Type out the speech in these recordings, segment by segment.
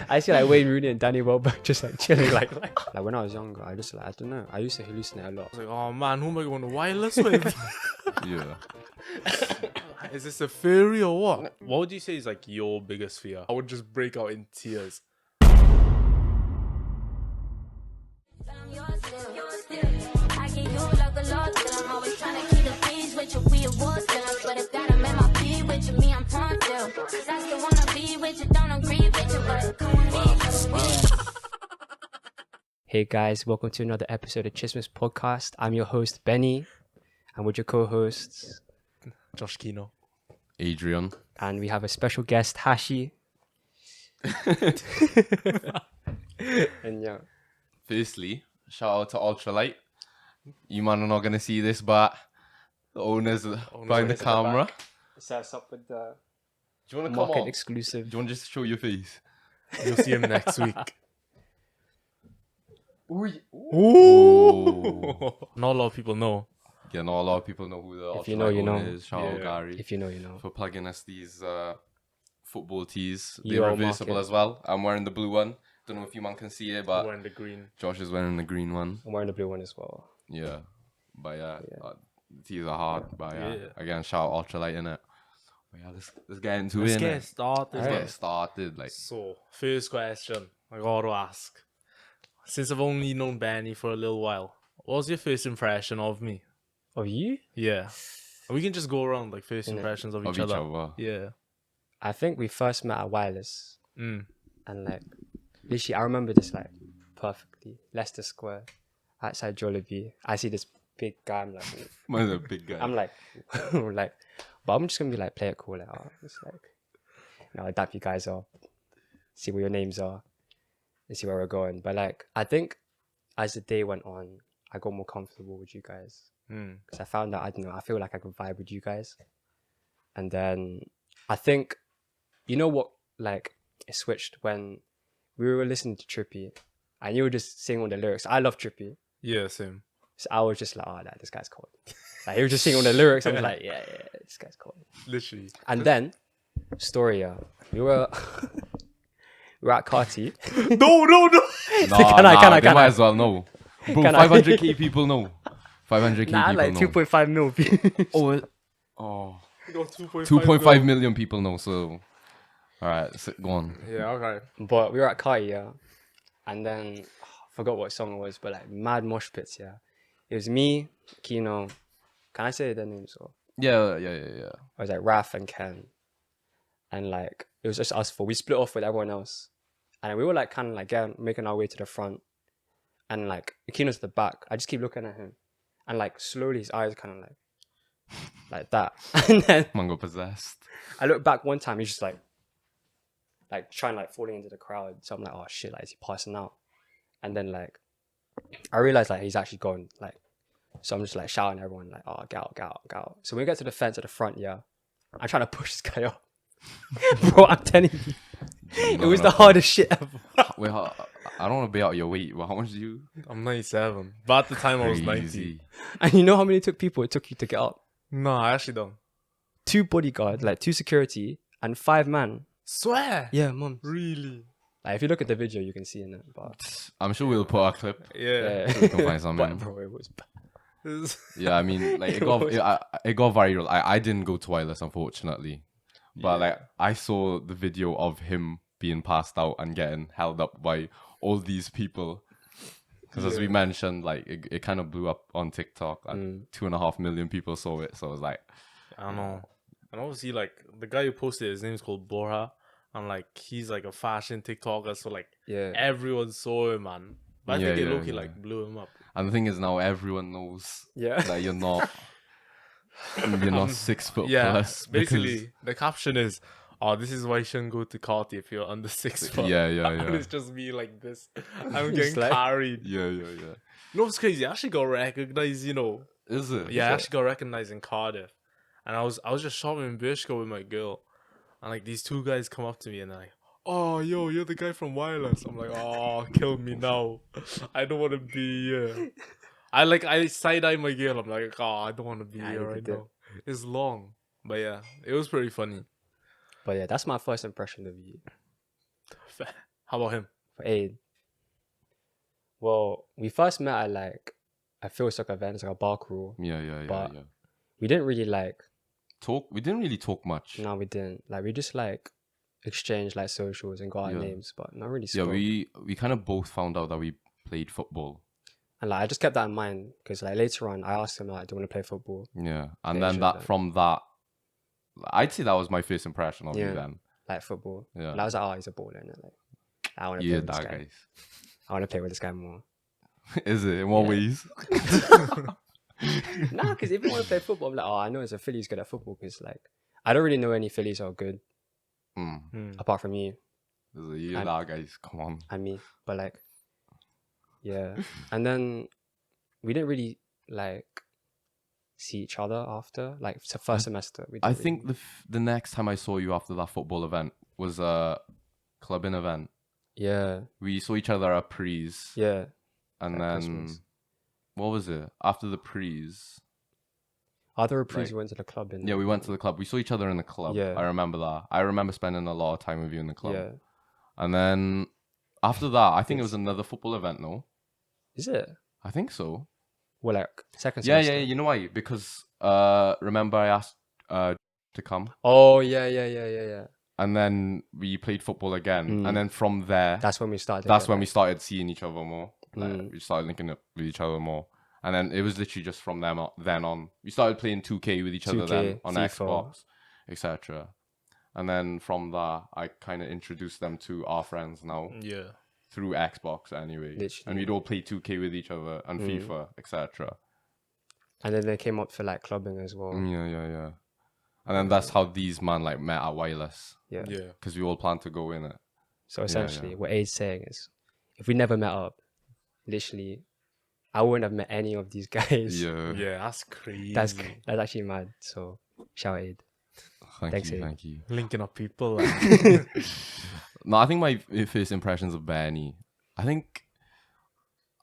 I see like Wayne Rooney and Danny Welbeck just like chilling like when I was younger, I just like I don't know. I used to hallucinate a lot. I was like, oh man, who am I going to wireless with? Yeah. Is this a fairy or what? What would you say is like your biggest fear? I would just break out in tears. Hey guys, welcome to another episode of Chismis Podcast. I'm your host Benny, and with your co-hosts Josh Kino. Adrien. and we have a special guest, Hashi. And yeah, Firstly, shout out to Ultralight. You man are not gonna see this, but the owners behind the camera. set us up with the Do you want to come market on? exclusive. Do you want to just show your face? You'll see him next week. Ooh. Not a lot of people know. Yeah, not a lot of people know who the If you know, you Ultralight know. owner is. Shout out Gary If you know, you know. for plugging us these football tees. You They're are reversible market. as well. I'm wearing the blue one. Don't know if you man can see it, but Wearing the green. Josh is wearing the green one. I'm wearing the blue one as well. Yeah, but yeah, the tees are hard. But yeah, Yeah. again, shout out Ultralight in it. But yeah, let's get into Let's it. get innit? started. Let's Alright. get started. Like, So, first question I gotta ask. Since I've only known Benny for a little while, what was your first impression of me? Of you? Yeah. We can just go around like first Yeah. impressions of of each other. Yeah. I think we first met at Wireless, Mm. and like literally, I remember this like perfectly. Leicester Square, outside Jollibee. I see this big guy. I'm like, Mine's a big guy. I'm like, like, but I'm just gonna be like, play it cool. Like, oh, it's like, I'll dap you guys up, see what your names are, and see where we're going. But like, I think as the day went on, I got more comfortable with you guys Mm. because I found out, I don't know, I feel like I could vibe with you guys. And then I think, you know what, like, it switched when we were listening to Trippy and you were just singing all the lyrics. I love Trippy. Yeah, same. So I was just like, oh, this guy's cold. Like, he was just singing all the lyrics. I was like, yeah, this guy's cold. Literally. And then, story, we were at Carty. No. Nah, Can I? they might as well know. Bro, Can I? 500k people know. 500k Nah, people like know. 2.5 mil views. Oh, We got 2.5 million people know. So, all right, go on. Yeah, okay. But we were at Carty, yeah. And then, I forgot what song it was, but like, mad mosh pits, yeah. It was me, Kino. Can I say their names? Or Yeah. it was like Raf and Ken. And like, it was just us four. We split off with everyone else. And we were like, kind of like making our way to the front. And like, Kino's at the back. I just keep looking at him. And like, slowly his eyes kind of like that. And then Mango possessed. I look back one time, he's just like trying like falling into the crowd. So I'm like, oh shit, like, is he passing out? And then like, I realized like he's actually gone. Like, so I'm just like shouting at everyone like, oh, get out. So when we get to the fence at the front, yeah, I'm trying to push this guy up. Bro, I'm telling you, it was the hardest shit ever. Wait, I don't want to be out of your weight, but how much do you? I'm 97. But at the time I was 90. Crazy. And you know how many people it took you to get up? No, I actually don't. 2 bodyguards, like 2 security, and 5 man. Swear? Yeah, mom. Really? Like if you look at the video, you can see in it. But I'm sure we'll put a clip. Yeah. yeah, We can find something. but bro, it was bad. Yeah, I mean, like it got viral. I didn't go to Wireless, unfortunately, but like I saw the video of him being passed out and getting held up by all these people. Because as we mentioned, like it kind of blew up on TikTok. Like 2.5 million people saw it. So I was like, I don't know. And obviously, like, the guy who posted, his name is called Borja. And, like, he's, like, a fashion TikToker. So, like, Yeah. everyone saw him, man. But I think it low-key, yeah. like, blew him up. and the thing is now everyone knows Yeah. that you're not 6 foot Yeah, plus. basically, the caption is, oh, this is why you shouldn't go to Carty if you're under 6 foot. Yeah. And it's just me like this. I'm getting like- carried. Yeah. No, it's crazy. I actually got recognized, you know. Is it? Yeah, I actually got recognized in Cardiff. And I was just shopping in Birchgold with my girl. And like these 2 guys come up to me and they're like, oh, yo, you're the guy from Wireless. I'm like, oh, kill me now. I don't want to be here. I side-eye my girl. I'm like, oh, I don't want to be Yeah, here you right did. now. It's long. But yeah, it was pretty funny. But yeah, that's my first impression of you. How about him? for aid. Well, we first met at like a field soccer event, it's like a bar crawl. Yeah. But we didn't really like. We didn't really talk much. No, we didn't. Like we just like exchanged like socials and got our names, but not really. Yeah, spoke. we kind of both found out that we played football. And like I just kept that in mind because like later on, I asked him like, "Do you want to play football?" Yeah, and Yeah, then sure, that then. from that, I'd say that was my first impression of you Yeah. then. Like football. Yeah. And I was like, "Oh, he's a baller," and like I want to play Yeah, with this that guy. guys. I want to play with this guy more. Is it in what Yeah. ways? Nah, because if you want to play football, I'm like, "Oh, I know it's a Philly's good at football," because like I don't really know any Phillies who are good apart from you Is it yeah, And- that guys? Come on. and me. But like, yeah. And then we didn't really like see each other after like it's the first semester. We I didn't think really- the next time I saw you after that football event was a clubbing event. yeah, We saw each other at prees, yeah. and at then Christmas. what was it after the prees? Other reprises like- we went to the club in. Yeah, we went to the club. We saw each other in the club. Yeah. I remember that. I remember spending a lot of time with you in the club. Yeah. And then after that, I think it was another football event. No, Is it? I think so. Well, like second Yeah, semester. yeah. You know why? Because remember I asked to come, Oh yeah. and then we played football again, Mm. and then from there, That's when we started. that's getting, when we started seeing each other more. Like, Mm. we started linking up with each other more, and then it was literally just from then on. We started playing 2K with each other 2K, then on FIFA. Xbox, etc. And then from that, I kind of introduced them to our friends now Yeah. through Xbox anyway, and Literally. we'd all play 2K with each other and Mm. FIFA, etc. And then they came up for like clubbing as well. Yeah. And then that's how these man like met at Wireless Yeah. Yeah. because we all planned to go in it. So Yeah, essentially, yeah. what Aid's saying is, if we never met up, literally, I wouldn't have met any of these guys. Yeah. Yeah, that's crazy. That's actually mad. So shout out Aid. Thanks, Aid. Thank you. linking up people. Like, No, I think my first impressions of Benny, I think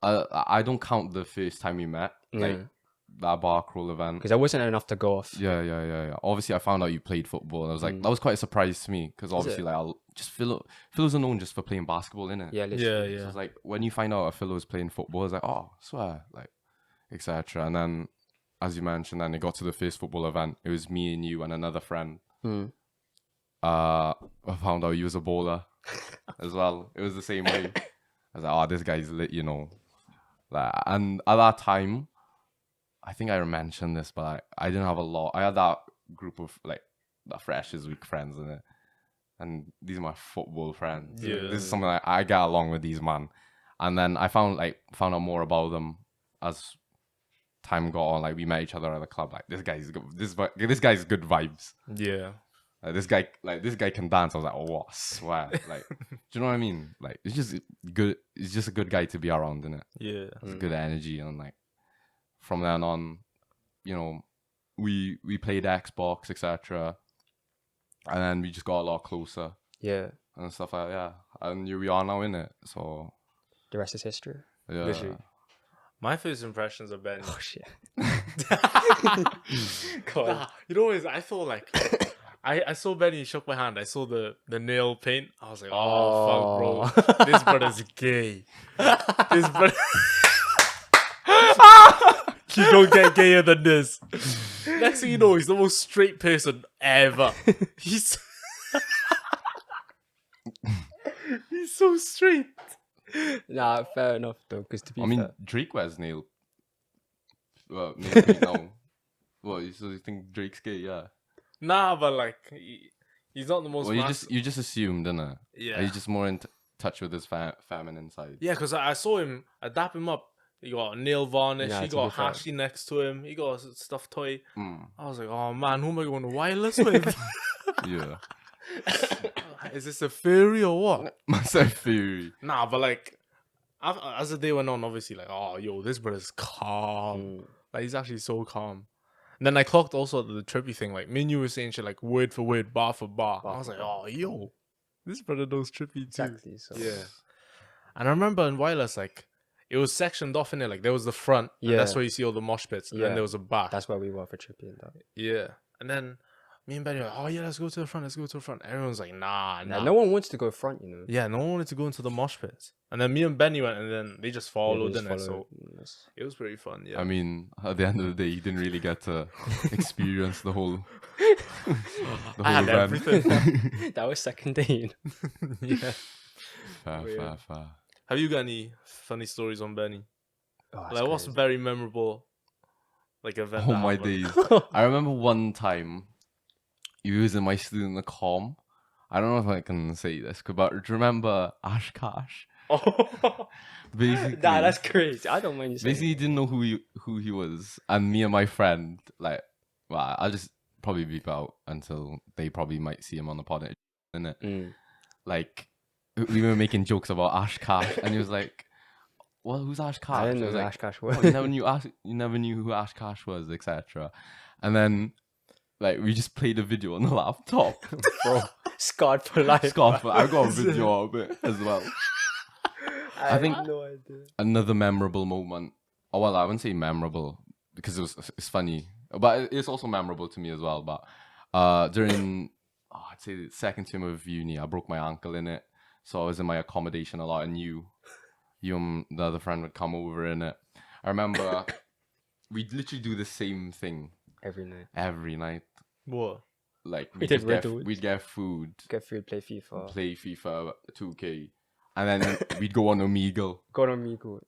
I don't count the first time we met, like Yeah. that bar crawl event. Because there wasn't enough to go off. Yeah. Obviously, I found out you played football, and I was like, Mm. that was quite a surprise to me because obviously, it? like, I'll just Philo's known just for playing basketball, innit? Yeah, literally. yeah. So it's like when you find out a Philo was playing football, it's like, oh, I swear, like, etc. And then, as you mentioned, then it got to the first football event. It was me and you and another friend. Mm. I found out he was a bowler as well. It was the same way. I was like, oh, this guy's lit, you know. Like, and at that time, I think I mentioned this, but I didn't have a lot. I had that group of like the freshers week friends in it, and these are my football friends. Yeah. This is something I get along with these man. And then I found out more about them as time got on. Like we met each other at the club. Like this guy's good. This guy's good vibes. yeah. This guy can dance. I was like, oh, what? I swear. Like, do you know what I mean? Like, it's just good. It's just a good guy to be around, isn't it? Yeah. It's good energy, and like from then on, you know, we played Xbox, etc. And then we just got a lot closer Yeah. and stuff like that. Yeah. And here we are now in it. So The rest is history. yeah. Literally. My first impressions of Ben. Oh shit. Nah, you know what it is? I thought like I saw Benny, he shook my hand. I saw the nail paint. I was like, oh, fuck, bro. This brother's gay. This brother. You don't get gayer than this. Next thing you know, he's the most straight person ever. He's he's so straight. Nah, fair enough though. Because to be I mean, fair, Drake wears nail paint now. What? So you think Drake's gay? Yeah. Nah, but like he's not the most. Well, you just assumed, didn't it? Yeah. He's just more in touch with his feminine side. Yeah, because I saw him, I dap him up. He got a nail varnish, Yeah, he to got be fair. Hashi next to him, he got a stuffed toy. Mm. I was like, oh man, who am I going to wireless with? Yeah. Is this a fairy or what? Myself theory. Nah, but like, as the day went on, obviously, like, oh, yo, this brother's calm. Like, he's actually so calm. And then I clocked also the trippy thing, like, me and you were saying shit like word for word, bar for bar. I was like, oh, yo, this brother knows trippy too. exactly. So Yeah. And I remember in wireless, like, it was sectioned off in it. Like, there was the front, and that's Yeah. where you see all the mosh pits. And then Yeah. there was a back. that's where we were for Trippy and that. Yeah. And then me and Benny were like, oh yeah, let's go to the front. Let's go to the front. Everyone's like, nah. No one wants to go front, you know. Yeah, no one wanted to go into the mosh pits. And then me and Benny went, and then they just followed, just in it. followed. So it was pretty fun. Yeah. I mean, at the end of the day, you didn't really get to experience the whole. I had everything. That was second day. Yeah. Fair. Have you got any funny stories on Benny? Oh, Like, what's very memorable, like, event? Oh that my happened? days! I remember one time, you was in my student accom. I don't know if I can say this, but do you remember Ash Cash? Oh, Basically, that's crazy. I don't mind you saying. basically, he didn't know who he was, and me and my friend, like, well, I'll just probably beep out until they probably might see him on the pod, innit? Mm. Like, we were making jokes about Ash Cash, and he was like, "Well, who's Ash Cash?" I didn't know was who like, Ash Cash was. "Oh, you never knew who Ash Cash was, etc." And then, like, we just played a video on the laptop. Bro, scarred for life. Scott, but I got a video of it as well. I think- have no idea. Another memorable moment. Oh well, I wouldn't say memorable because it's funny, but it's also memorable to me as well. But during I'd say the second term of uni, I broke my ankle in it, so I was in my accommodation a lot, and you and the other friend would come over in it. I remember we'd literally do the same thing Every night. every night. What? Like We did just get, riddles. we'd get food, Get food, play FIFA. play FIFA 2K, and then we'd go on Omegle. Go on Migo.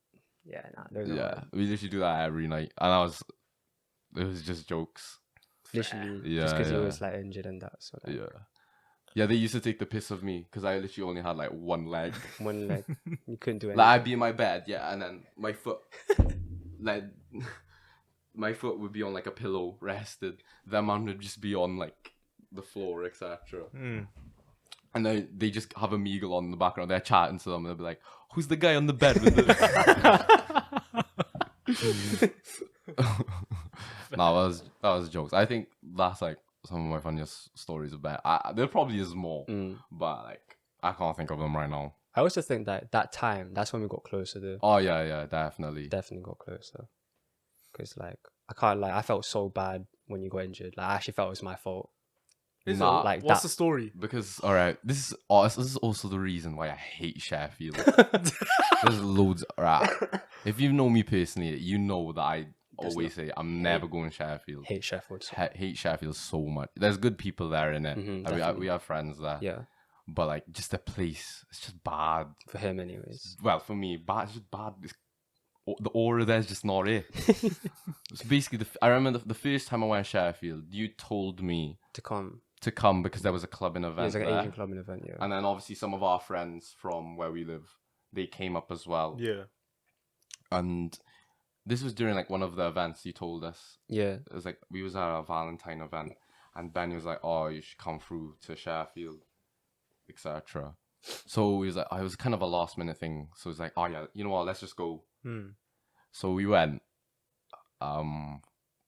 Yeah, nah, those are Yeah, we literally do that every night, and it was just jokes. literally Yeah, just because he yeah. was like injured and that. So like, Yeah. They used to take the piss of me because I literally only had like one leg. one leg, you couldn't do anything. Like I'd be in my bed, yeah, and then my foot, like, my foot would be on like a pillow, rested. The man would just be on like the floor, etc. Mm. And they just have a meagle on the background. They're chatting to them, and they'll be like, "Who's the guy on the bed with the?" No, that was jokes. I think that's like some of my funniest stories about. There probably is more, but like I can't think of them right now. I also think that time, that's when we got closer though. Oh yeah, definitely. Definitely got closer. Because like, I can't lie, I felt so bad when you got injured. Like, I actually felt it was my fault. Is Nah, it? like What's that- the story? Because this is also the reason why I hate Sheffield. There's loads. Right. If you know me personally, you know that I always say I'm never going to Sheffield. Hate Sheffield. So. Hate Sheffield so much. There's good people there in it. definitely. We have friends there. Yeah, But like just the place, it's just bad. for him anyways. Well, for me, bad. It's just bad. The aura there's just not it. So basically, I remember the first time I went to Sheffield, you told me To come. to come because there was a clubbing It event was like an there. Asian clubbing event, yeah. And then obviously some of our friends from where we live, they came up as well. Yeah. And this was during like one of the events you told us. Yeah. It was like we was at a Valentine event, and Benny was like, "Oh, you should come through to Sheffield, etc." So he was like, it was kind of a last minute thing. So it's like, "Oh yeah, you know what? Let's just go." So we went.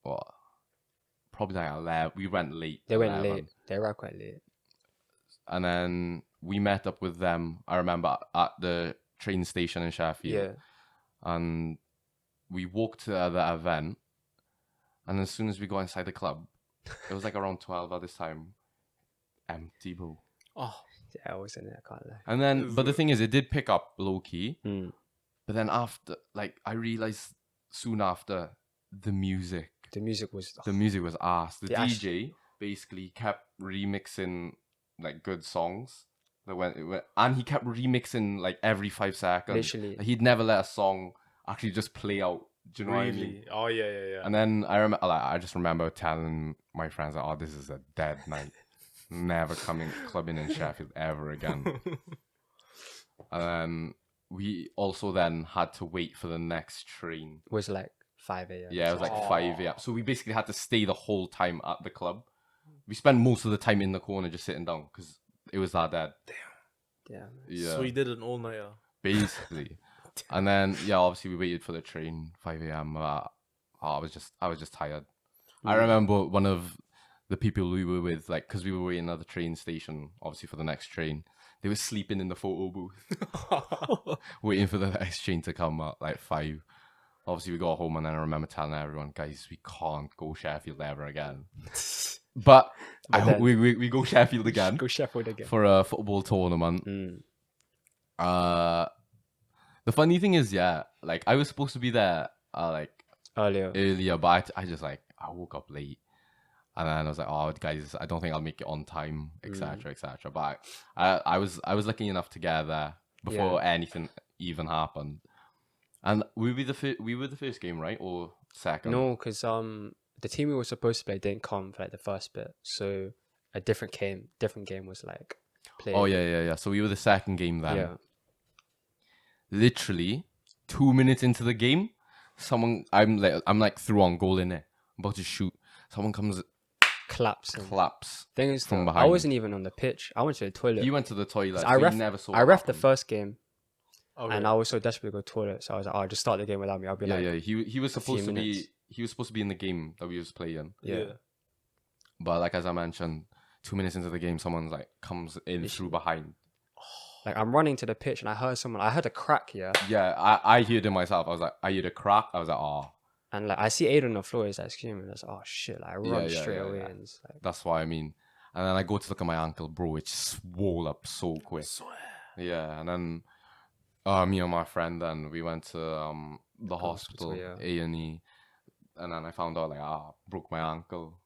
What? Probably like 11. We went late. They went 11. late. They arrived quite late. And then we met up with them. I remember at the train station in Sheffield. Yeah. And we walked to the event. And as soon as we got inside the club, it was like around 12 at this time. Empty, bro. Oh. Yeah, I was in it, I can't lie. And then, but the thing is, it did pick up low key. Mm. But then after, like, I realized soon after the music The music was... was ass. The Yeah, DJ basically kept remixing like good songs. And he kept remixing like every 5 seconds. Literally. Like, he'd never let a song actually just play out. Do you know what I mean? Oh yeah. And then I just remember telling my friends, like, "Oh, this is a dead night. Never coming clubbing in Sheffield ever again." And then we also then had to wait for the next train. It was like 5 a.m. Yeah, it was like 5 a.m. So we basically had to stay the whole time at the club. We spent most of the time in the corner just sitting down because it was that dead. Yeah. Yeah, So we did an all nighter. basically. And then obviously we waited for the train 5 a.m. I was just tired. I remember one of the people we were with, like, because we were waiting at the train station, obviously for the next train. They were sleeping in the photo booth, waiting for the next train to come at like 5. Obviously, we got home, and then I remember telling everyone, "Guys, we can't go Sheffield ever again." But then- we go Sheffield again Go Sheffield again. for a football tournament. Mm. The funny thing is, yeah, like I was supposed to be there like Earlier. but I just like I woke up late. And then I was like, "Oh, guys, I don't think I'll make it on time, etc., etc." But I was lucky enough to get there before anything even happened. And we were the first game, right, or second? No, because the team we were supposed to play didn't come for like the first bit, so a different game was like played. Oh yeah. So we were the second game then. Yeah. Literally 2 minutes into the game, I'm like through on goal in it, I'm about to shoot. Someone comes, Claps. Thing is, from I behind. wasn't even on the pitch. I went to the toilet. You went to the toilet. So I you never saw. I what ref the happened. first game, Okay. and I was so desperate to go to the toilet, so I was like, "Oh, just start the game without me." I'll be Yeah. like, He was supposed to minutes. be. He was supposed to be in the game that we was playing. yeah. But like as I mentioned, 2 minutes into the game, someone's like comes in through behind. Like I'm running to the pitch, and I heard a crack, yeah, Yeah, I heard it myself. I was like, I heard a crack. I was like, oh, and like I see Aiden on the floor, he's like screaming. I was like, "Oh shit!" Like I run Yeah, straight yeah, away, yeah. and it's like, that's what I mean. And then I go to look at my ankle, bro. It swole up so quick. Yeah, and then me and my friend, then we went to the hospital, yeah. A&E, and then I found out like, broke my ankle.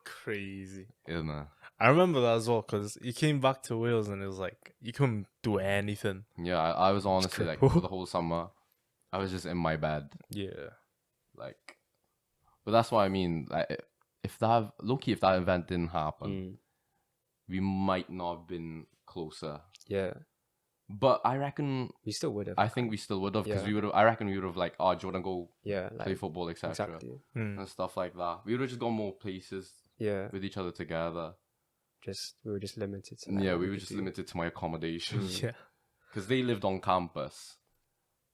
Crazy. Isn't it? I remember that as well because you came back to Wales and it was like you couldn't do anything. Yeah, I was honestly like for the whole summer, I was just in my bed, Yeah. like. But that's what I mean. Like, if that event didn't happen, we might not have been closer. yeah, But I reckon, we still would have. I think we still would have because Yeah. we would have. I reckon we would have like, do you want to go Yeah, play like football, etc. exactly. and stuff like that. We would have just gone more places Yeah, with each other together. we were just limited to. Like, Yeah, what we were could just do. limited to my accommodation Yeah. because they lived on campus,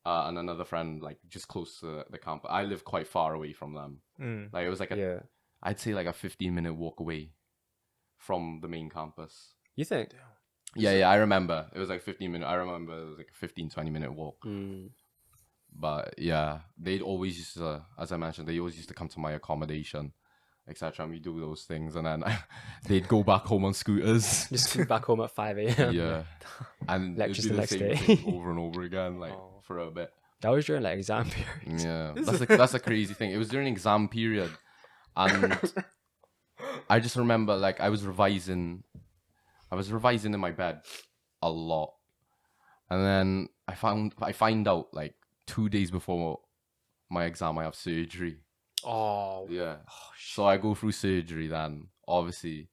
and another friend like just close to the campus. I live quite far away from them. Like it was like Yeah, I'd say like a 15-minute walk away from the main campus. you think? Yeah, I remember. It was like 15 minutes. I remember it was like a 15-20-minute walk. But yeah, they'd always used to, as I mentioned, they always used to come to my accommodation, etc. And we do those things. And then they'd go back home on scooters. Just come back home at 5 a.m. Yeah. And it'd Lectures be the the next same day. thing over and over again, like for a bit. That was during like exam period. Yeah. That's a crazy thing. It was during exam period. And I just remember like I was revising in my bed a lot. And then I find out like 2 days before my exam I have surgery. Oh. Yeah. So I go through surgery then, obviously.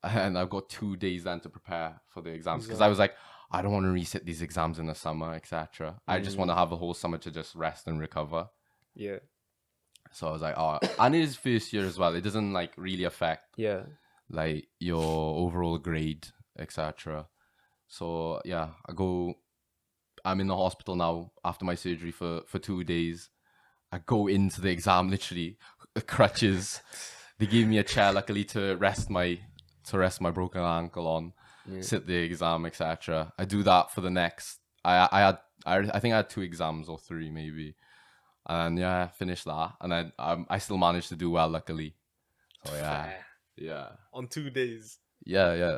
And I've got 2 days then to prepare for the exams. Because I was like, I don't want to resit these exams in the summer, etc. I just want to have the whole summer to just rest and recover. Yeah, So I was like, and it is first year as well. It doesn't like really affect yeah, like your overall grade, etc. So yeah, I'm in the hospital now after my surgery for 2 days. I go into the exam literally crutches. They gave me a chair luckily to rest my broken ankle on, sit the exam, etc. I do that for the next. I think I had 2 exams or 3 maybe, and yeah, finished that, and I still managed to do well luckily. So yeah. On 2 days. Yeah.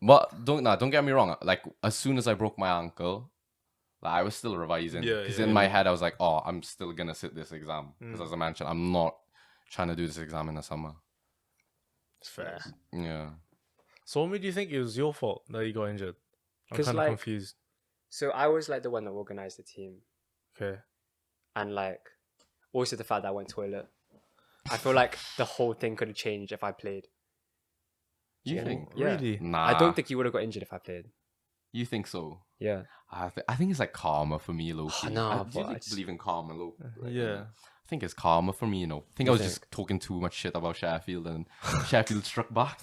But don't get me wrong. Like as soon as I broke my ankle, like, I was still revising. Yeah, Because yeah, in my head I was like, I'm still gonna sit this exam. Because as I mentioned, I'm not trying to do this exam in the summer. It's fair. Yeah. So what made you think it was your fault that you got injured? I'm 'Cause, kind of like- confused. So I was like the one that organized the team, Okay. and like also the fact that I went toilet. I feel like the whole thing could have changed if I played. You think? Yeah. Really? Nah. I don't think you would have got injured if I played. You think so? Yeah. I think it's like karma for me, low-key. nah, Do you but I just- believe in karma, low? Yeah. I think it's karma for me, I think I was just talking too much shit about Sheffield and Sheffield struck back.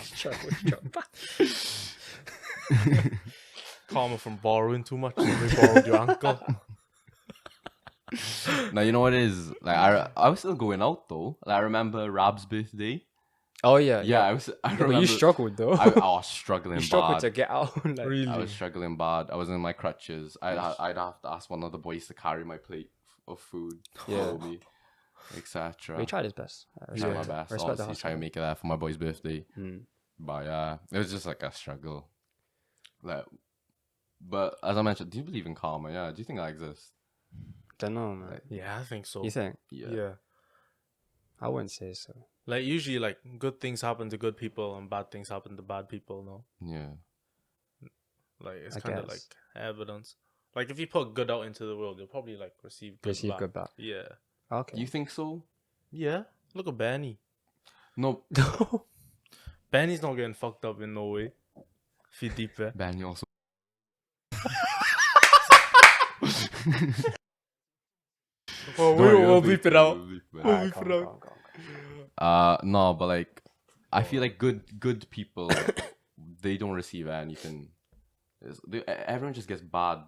Karma from borrowing too much. They borrowed your ankle. Now, you know what it is? Like, I was still going out, though. Like, I remember Rab's birthday. Oh yeah. Yeah, I But remember. you struggled though. I was struggling You struggled bad. to get out. Like, Really? I was struggling bad. I was in my crutches. I'd have to ask one of the boys to carry my plate of food Yeah. for me. etc. He tried his best. I Try respect my it. best. Respect the Obviously, try to hustle. make it there for my boy's birthday. Mm. But yeah, it was just like a struggle. Like, but as I mentioned, do you believe in karma? Yeah. Do you think that exists? Don't know, man. Like, Yeah, I think so. You think? yeah. I wouldn't say so. Like usually, like good things happen to good people and bad things happen to bad people. No, Yeah. like it's I kind of like guess. evidence. Like if you put good out into the world, you'll probably like receive good back. Yeah, Okay. You think so? yeah. Look at Benny. No. Benny's not getting fucked up in no way. If you deep there. Ben, you also. Well, We'll bleep it out. We'll bleep it We'll out. bleep it out. No, but like, I feel like good people, they don't receive anything. Everyone just gets bad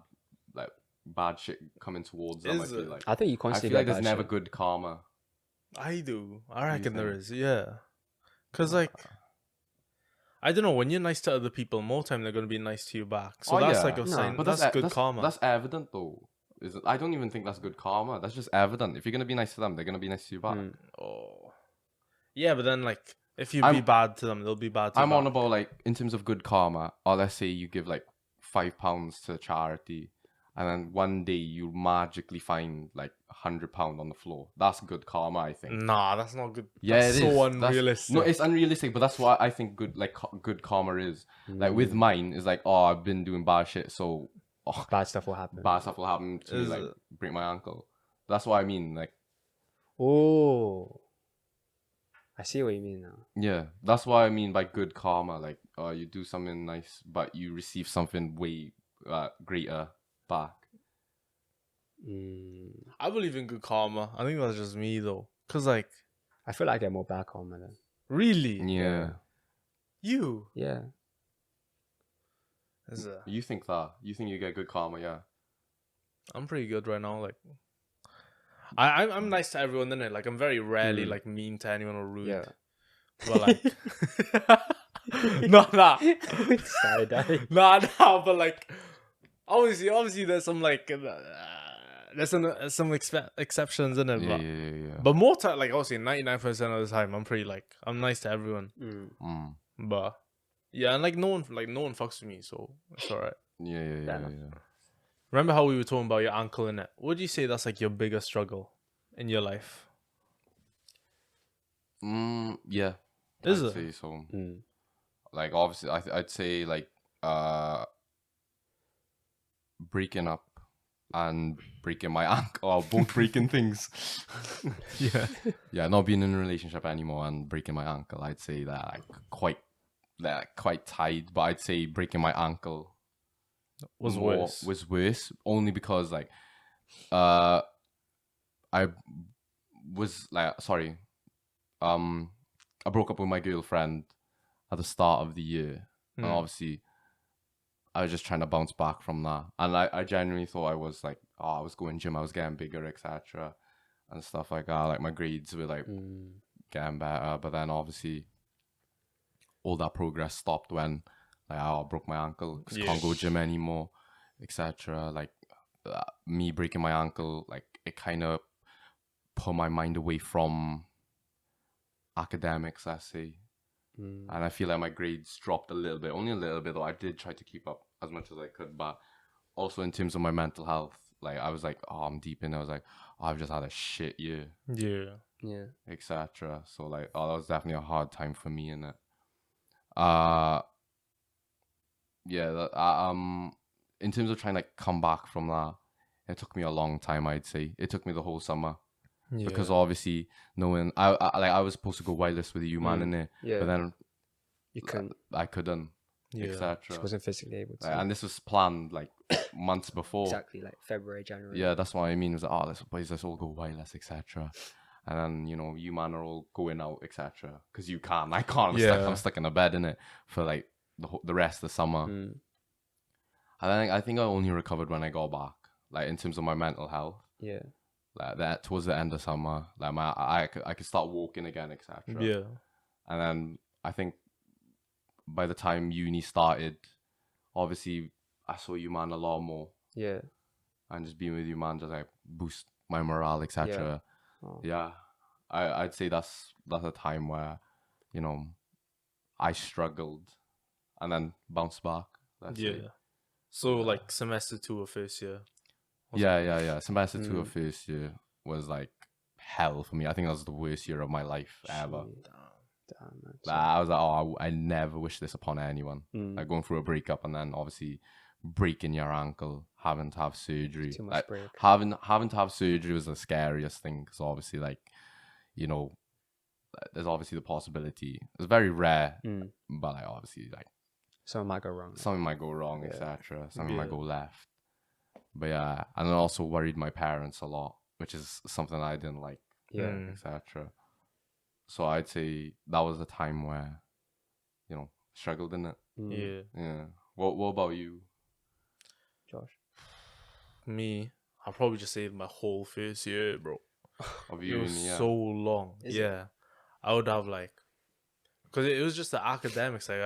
shit coming towards them. I Is feel it? like. I think you I constantly feel like get there's bad never shit. good karma. I do. I You reckon there think? is. Yeah. Cause like, I don't know. When you're nice to other people, more time they're gonna be nice to you back. So Oh, that's yeah. like a No. sign. But That's good karma. That's evident though. I don't even think that's good karma. That's just evident. If you're gonna be nice to them, they're gonna be nice to you back. Mm. Oh. Yeah, but then like, if you be I'm- bad to them, they'll be bad to you I'm on back. about like in terms of good karma, or let's say you give like £5 to charity, and then one day you magically find like £100 on the floor. That's good karma, I think. Nah, that's not good. Yeah, That's it so is. unrealistic. No, it's unrealistic, but that's what I think good karma is. Like with mine, is like, oh, I've been doing bad shit, so Bad stuff will happen. bad stuff will happen to me, Is like it? break my ankle. That's what I mean. Like, Oh. I see what you mean now. yeah, that's what I mean by good karma. Like, you do something nice, but you receive something way greater back. Mm. I believe in good karma. I think that's just me though. Cause like, I feel like I get more back karma then. really, Yeah. you Yeah. is a. You think that? You think you get good karma? Yeah. I'm pretty good right now. Like, I'm nice to everyone, innit? Like, I'm very rarely like mean to anyone or rude. Yeah. But like, nah, Sorry, Daddy. nah. But like, obviously, there's some like, there's some exceptions in it. Yeah. But more time, like obviously, 99% of the time, I'm pretty like, I'm nice to everyone. Mm. But yeah, and like no one fucks with me, so it's alright. Yeah. Remember how we were talking about your ankle in it? Would you say that's like your biggest struggle in your life? Yeah. Is I'd it? say so. Mm. Like obviously, I'd say like breaking up and breaking my ankle, or both breaking things. Yeah, not being in a relationship anymore and breaking my ankle. I'd say that quite tied, but I'd say breaking my ankle Was worse only because like I was like sorry I broke up with my girlfriend at the start of the year, and obviously I was just trying to bounce back from that, and I genuinely thought I was like, oh, I was going gym, I was getting bigger, etc. and stuff like that. Like my grades were like getting better, but then obviously all that progress stopped when like I broke my ankle, 'cause can't go gym anymore, etc. Like me breaking my ankle, like it kind of put my mind away from academics, let's say. And I feel like my grades dropped a little bit, only a little bit though. I did try to keep up as much as I could, but also in terms of my mental health, like I was like, oh, I'm deep in. I was like, oh, I've just had a shit year, Yeah. etc. So like, oh, that was definitely a hard time for me in it. In terms of trying to come back from that, it took me a long time. I'd say it took me the whole summer. Because obviously knowing I was supposed to go wireless with you, man, in it, Yeah. but then You couldn't. I couldn't, etc. Just wasn't physically able to. And this was planned like months before. Exactly, like February, January. Yeah, that's what I mean. It was like, oh, let's all go wireless, etc. And then you man are all going out, etc. Because you can't. I can't. I'm stuck in a bed in it for like the rest of the summer. I think I only recovered when I got back, like in terms of my mental health. Yeah. Like that towards the end of summer, like I could start walking again, etc. Yeah. And then I think by the time uni started, obviously I saw you man a lot more. Yeah. And just being with you man just like boost my morale, etc. Yeah. Oh. Yeah, I'd say that's a time where, you know, I struggled and then bounced back. Let's Yeah. say. So like semester 2 of first year. was Yeah. Semester 2 of Mm. first year was like hell for me. I think that was the worst year of my life ever. Shit. Damn, man. Like, I was like, oh, I never wish this upon anyone. Mm. Like going through a breakup and then obviously breaking your ankle, having to have surgery. Too much Like, break. having to have surgery was the scariest thing because obviously, like, you know, there's obviously the possibility. It's very rare, but like obviously, like Something might go wrong. something might go wrong, Yeah. etc. Something might Yeah. go left. But yeah, and I also worried my parents a lot, which is something I didn't like, Yeah. etc. So I'd say that was a time where, you know, struggled in it. Yeah. Yeah. What about you? Josh. Me, I'll probably just say my whole first year, bro. Of It you was and yeah. so long. Is it? yeah. I would have like, because it was just the academics. Like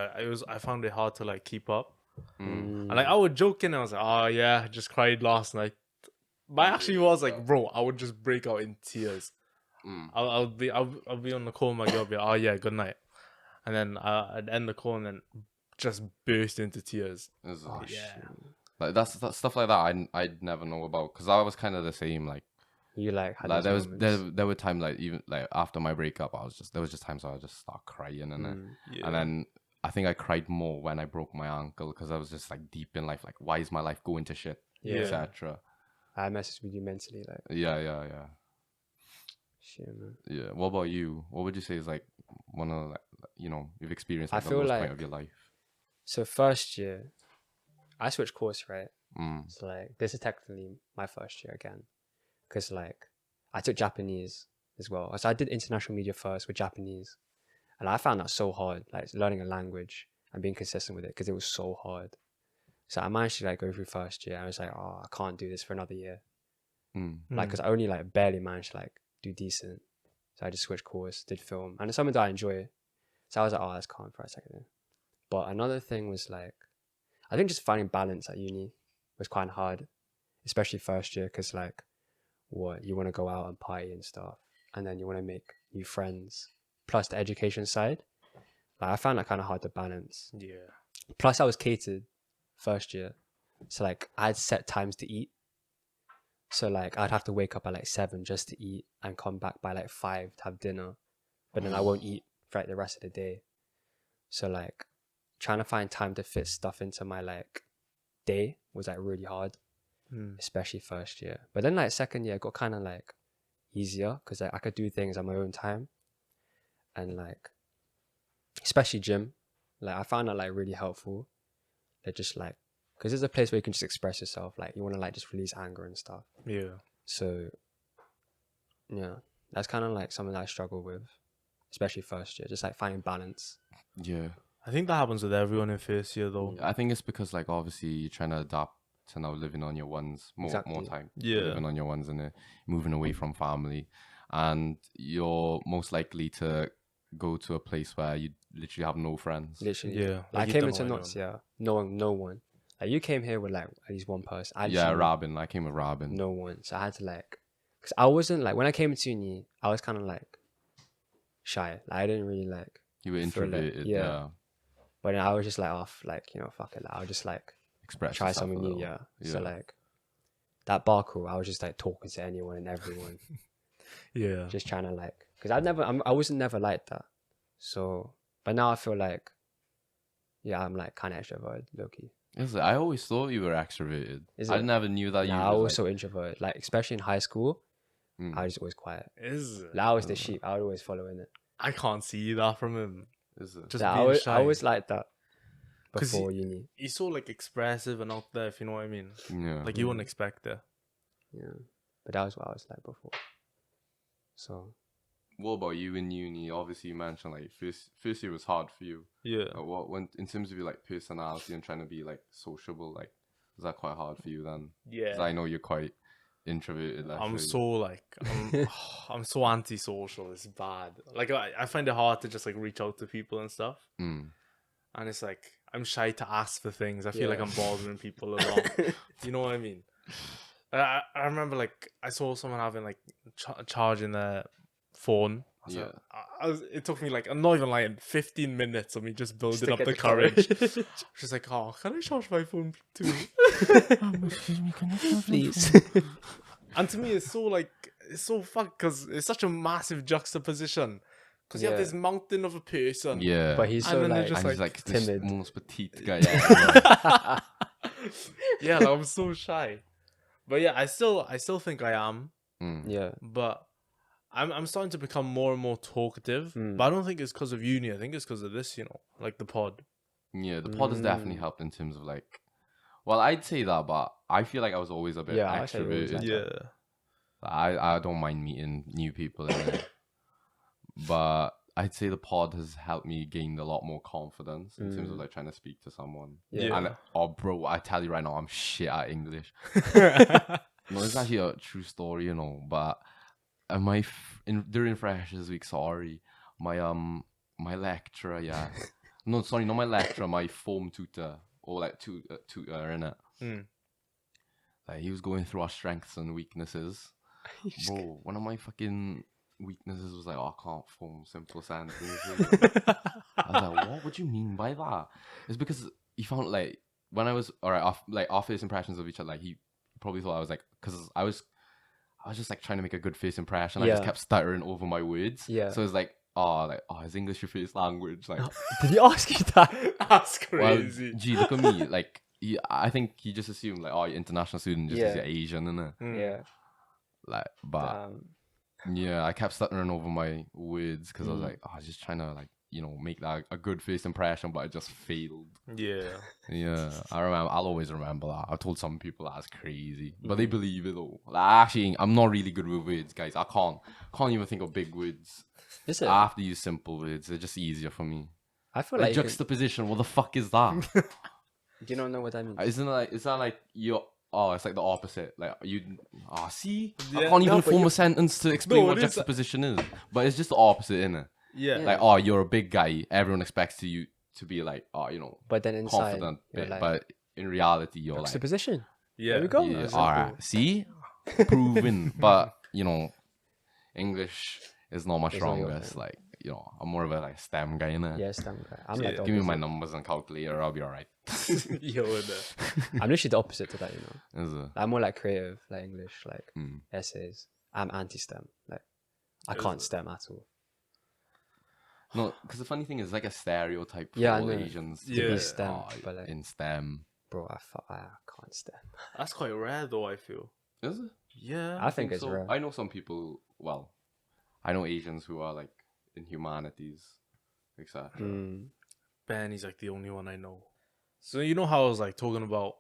I found it hard to like keep up. Mm. And like I would joke in, I was like, oh yeah, I just cried last night. But I actually was like, bro, I would just break out in tears. Mm. I'll be on the call with my girl, be like, oh yeah, good night. And then I'd end the call and then just burst into tears. It's, Oh, Yeah. shit. like that's stuff like that I'd never know about because I was kind of the same. Like You like had there those was moments. there were times like even like after my breakup there was just times where I just start crying Yeah. and then I think I cried more when I broke my ankle because I was just like deep in life, like why is my life going to shit, Yeah. etc. I messaged with you mentally, like, Yeah. shit, man. Yeah. What about you? What would you say is like one of like, you know, you've experienced I like the feel lowest like- point of your life? So first year, I switched course, right? Mm. So like, this is technically my first year again, because like, I took Japanese as well. So I did international media first with Japanese, and I found that so hard, like learning a language and being consistent with it, because it was so hard. So I managed to like go through first year. I was like, oh, I can't do this for another year, Mm. like, because I only like barely managed to like do decent. So I just switched course, did film, and it's something that I enjoy. So I was like, oh, that's calm for a second. But another thing was like, I think just finding balance at uni was quite hard, especially first year, because like, what you want to go out and party and stuff, and then you want to make new friends, plus the education side. Like I found that kind of hard to balance. Yeah. Plus, I was catered first year, so like I had set times to eat. So like I'd have to wake up at like 7 just to eat and come back by like 5 to have dinner, but then I won't eat for like the rest of the day. So like trying to find time to fit stuff into my like day was like really hard, especially first year. But then like second year it got kind of like easier because like I could do things at my own time, and like especially gym, like I found that like really helpful. Like just like because it's a place where you can just express yourself, like you want to like just release anger and stuff. Yeah. So yeah, that's kind of like something that I struggle with, especially first year, just like finding balance. Yeah. I think that happens with everyone in first year though. I think it's because like obviously you're trying to adapt to now living on your ones more Exactly. time. Yeah. Living on your ones and moving away from family, and you're most likely to go to a place where you literally have no friends. Literally, Yeah, Like, like I you came don't into know Knots, yeah, no one. Like you came here with like at least one person. I Yeah, literally Robin. I came with Robin. no one, so I had to like, because I wasn't like when I came into uni, I was kind of like shy. Like I didn't really like. You were feel it, introverted. yeah. Yeah. But then I was just like off, like fuck it. Like, I'll just like Express try yourself something a new, little. yeah. So like that bar crawl, I was just like talking to anyone and everyone, Yeah. just trying to like, because I wasn't never like that. So, but now I feel like, yeah, I'm like kind of extroverted, low key. I always thought you were extroverted. Is I it? never knew that Nah, you I were was so introverted. Like especially in high school, Mm. I was always quiet. Is it? Like, I was the sheep. I would always follow in it. I can't see that from him. Is it? Just Like, being I shy. was like that 'Cause before uni. He's so like expressive and out there, if you know what I mean. Yeah. Like you wouldn't expect it. Yeah, but that was what I was like before. So What about you in uni? Obviously, you mentioned like first year was hard for you. Yeah. What when in terms of your like personality and trying to be like sociable, like was that quite hard for you then? 'Cause I Yeah. know you're quite introverted. I'm actually. so like I'm so antisocial. It's bad. Like I find it hard to just like reach out to people and stuff. Mm. And it's like I'm shy to ask for things. I feel like Yeah. I'm bothering people a lot. You know what I mean? I remember like I saw someone having like charging their phone. Yeah. It took me like, I'm not even lying, 15 minutes of me just building to up get the the courage. courage. She's like, oh, can I charge my phone too? Excuse me, can you Please. And to me, it's so fucked because it's such a massive juxtaposition. Because you have Yeah. this mountain of a person. Yeah. But he's And so then they're like, just and he's like this timid. most petite guy ever. Yeah, like, I'm so shy. But yeah, I still think I am. yeah. But I'm starting to become more and more talkative. But I don't think it's because of uni. I think it's because of this, like the pod. Yeah, the pod has definitely helped in terms of like, well, I'd say that, but I feel like I was always a bit Yeah, I'd say you always extroverted. like Yeah. I don't mind meeting new people in there. But I'd say the pod has helped me gain a lot more confidence in terms of like trying to speak to someone. Yeah. And oh, bro, I tell you right now, I'm shit at English. No, it's actually a true story, But during Freshers Week, sorry, my lecturer, yeah, no, sorry, not my lecturer, my form tutor or like tutor innit? Like he was going through our strengths and weaknesses. Bro, one of my fucking weaknesses was like, I can't form simple sentences. I was like, what would you mean by that? It's because he found like when I was after his impressions of each other, like he probably thought I was like, because I was just like trying to make a good first impression. I just Yeah. kept stuttering over my words. Yeah. So it's like, is English your first language? Like, Did he ask you that? That's well, crazy. gee, look at me. Like, I think he just assumed like, you're international student just because Yeah. you're Asian, innit? Yeah. Like, but yeah, I kept stuttering over my words because I was like, I was just trying to like, make that a good first impression, but I just failed. Yeah. Yeah, I'll always remember that. I told some people that's crazy, but they believe it though. Like, actually, I'm not really good with words, guys. I can't even think of big words. Is it? I have to use simple words. They're just easier for me. I feel Like like you can- juxtaposition. What the fuck is that? do you not know what that means? Isn't it like? Is that like you're? Oh, it's like the opposite. Like you. See, I Yeah, can't even no, but form you- a sentence to explain No, what it is- juxtaposition is. But it's just the opposite, innit? Yeah. Like, you're a big guy. Everyone expects you to be like, But then inside, confident. you're like, But in reality, you're like, juxtaposition. Yeah. There we go. yeah, That's all simple. right. See, proven. But English is not my It's not your strongest. thing. Like, I'm more of a like STEM guy, innit? Yes, damn right. I'm Yeah. like the Give me my opposite. numbers and calculator. I'll be alright. Yo, innit? I'm literally the opposite to that, Is it? I'm more like creative, like English, like Mm. essays. I'm anti-STEM. Like I can't STEM at all. No, because the funny thing is like a stereotype for Yeah, I all know. Asians. to Yeah. be, be STEM, but, like- in STEM. Bro, I can't STEM. That's quite rare, though, I feel. Is it? Yeah. I think it's so. rare. I know some people. Well, I know Asians who are like in humanities, etc. Mm. Benny's like the only one I know. So you know how I was like talking about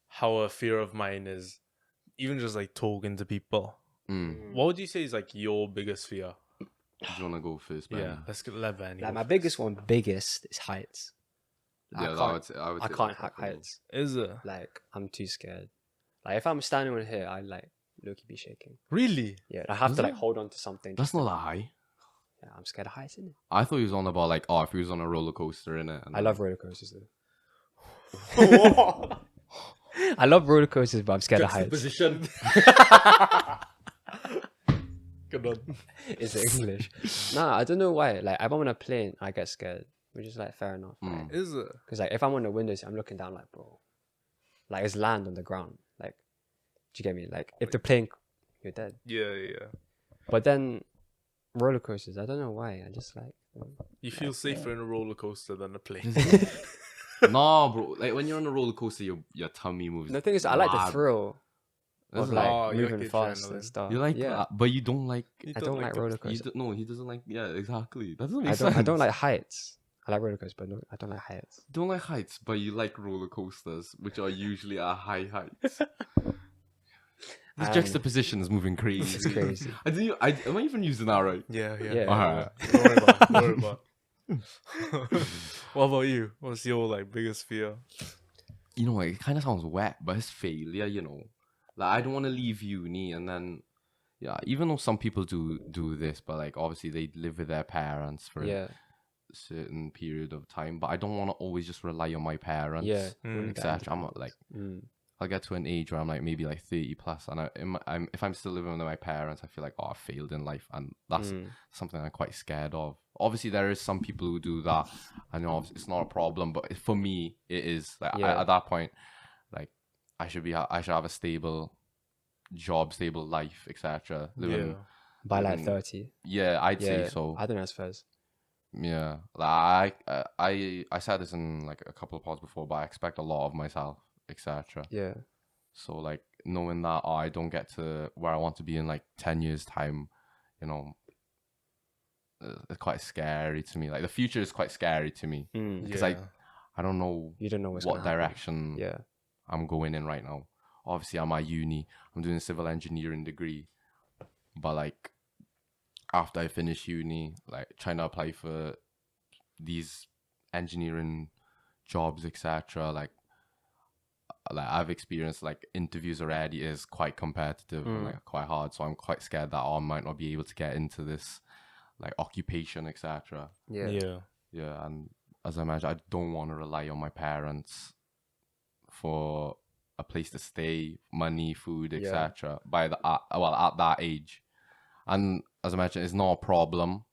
how a fear of mine is even just like talking to people. Mm. What would you say is like your biggest fear? Do you want to go first, Ben? Yeah, let Benny. Like go my first. biggest is heights. Yeah, I I can't, would I say can't that's hack preferable. heights. Is it Like I'm too scared. Like if I'm standing on here, I like low-key be shaking. really? Yeah, I have Is to like it? hold on to something. That's not that high. Yeah, I'm scared of heights, innit? I thought he was on about like, if he was on a roller coaster in it. I love roller coasters though. I love roller coasters, but I'm scared of heights. Position. Good on. Is it English? Nah, I don't know why. Like if I'm on a plane, I get scared, which is like fair enough. Mm. Is it? Because like if I'm on the window seat, I'm looking down like, bro, like it's land on the ground. Like, do you get me? Like if the plane, you're dead. Yeah, yeah. But then roller coasters, I don't know why. I just like. You feel safer in a roller coaster than a plane. No, bro. Like when you're on a roller coaster, your tummy moves. The thing is, I like the mad. thrill Is of it? like Oh, you like moving the fast adrenaline. and stuff. You like yeah. that, but you don't like. I don't like roller You coasters. no, he doesn't like. Yeah, exactly. That doesn't make I sense. don't like heights. I like roller coasters, but no, I don't like heights. You don't like heights, but you like roller coasters, which are usually at high heights. This juxtaposition is moving crazy. It's crazy. Am I even using that right? Yeah, yeah. Yeah. Alright. Don't worry about it. Don't worry about it. What about you? What's your like biggest fear? You know, it kind of sounds wet, but it's failure. Like I don't want to leave uni, and then yeah, even though some people do this, but like obviously they live with their parents for Yeah, a certain period of time. But I don't want to always just rely on my parents. yeah. Mm. Wouldn't get etc. I'm not independent. like I'll get to an age where I'm like maybe like 30 plus, and if I'm still living with my parents, I feel like, oh, I failed in life, and that's something I'm quite scared of. Obviously, there is some people who do that. I know it's not a problem, but for me, it is. Like at that point, like I should have a stable job, stable life, etc. By like 30. Yeah, I'd say so. I think that's fair. Yeah, like I said this in like a couple of pods before, but I expect a lot of myself, etc. Yeah. So like knowing that I don't get to where I want to be in like 10 years time, you know, it's quite scary to me. Like the future is quite scary to me because I don't know. You don't know what direction happen. I'm going in right now. Obviously, I'm at uni. I'm doing a civil engineering degree, but like after I finish uni, like trying to apply for these engineering jobs, etc. Like I've experienced like interviews already is quite competitive and like quite hard. So I'm quite scared that I might not be able to get into this like occupation, etc. Yeah. And as I mentioned, I don't want to rely on my parents for a place to stay, money, food, etc. At that age. And as I mentioned, it's not a problem.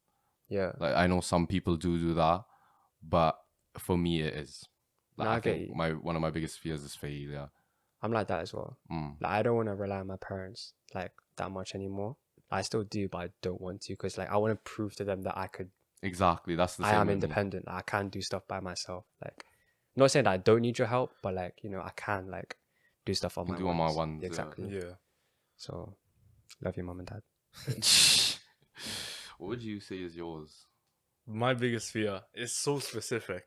Yeah. Like I know some people do that, but for me it is. Like, No, I think one of my biggest fears is failure. I'm like that as well. Like I don't want to rely on my parents like that much anymore. I still do, but I don't want to because like I want to prove to them that I could. Exactly, that's the same. I am independent. I can do stuff by myself. Like, not saying that I don't need your help, but like I can like do stuff on my own. On my ones. Exactly. Yeah. So, love you, mom and dad. What would you say is yours? My biggest fear is so specific,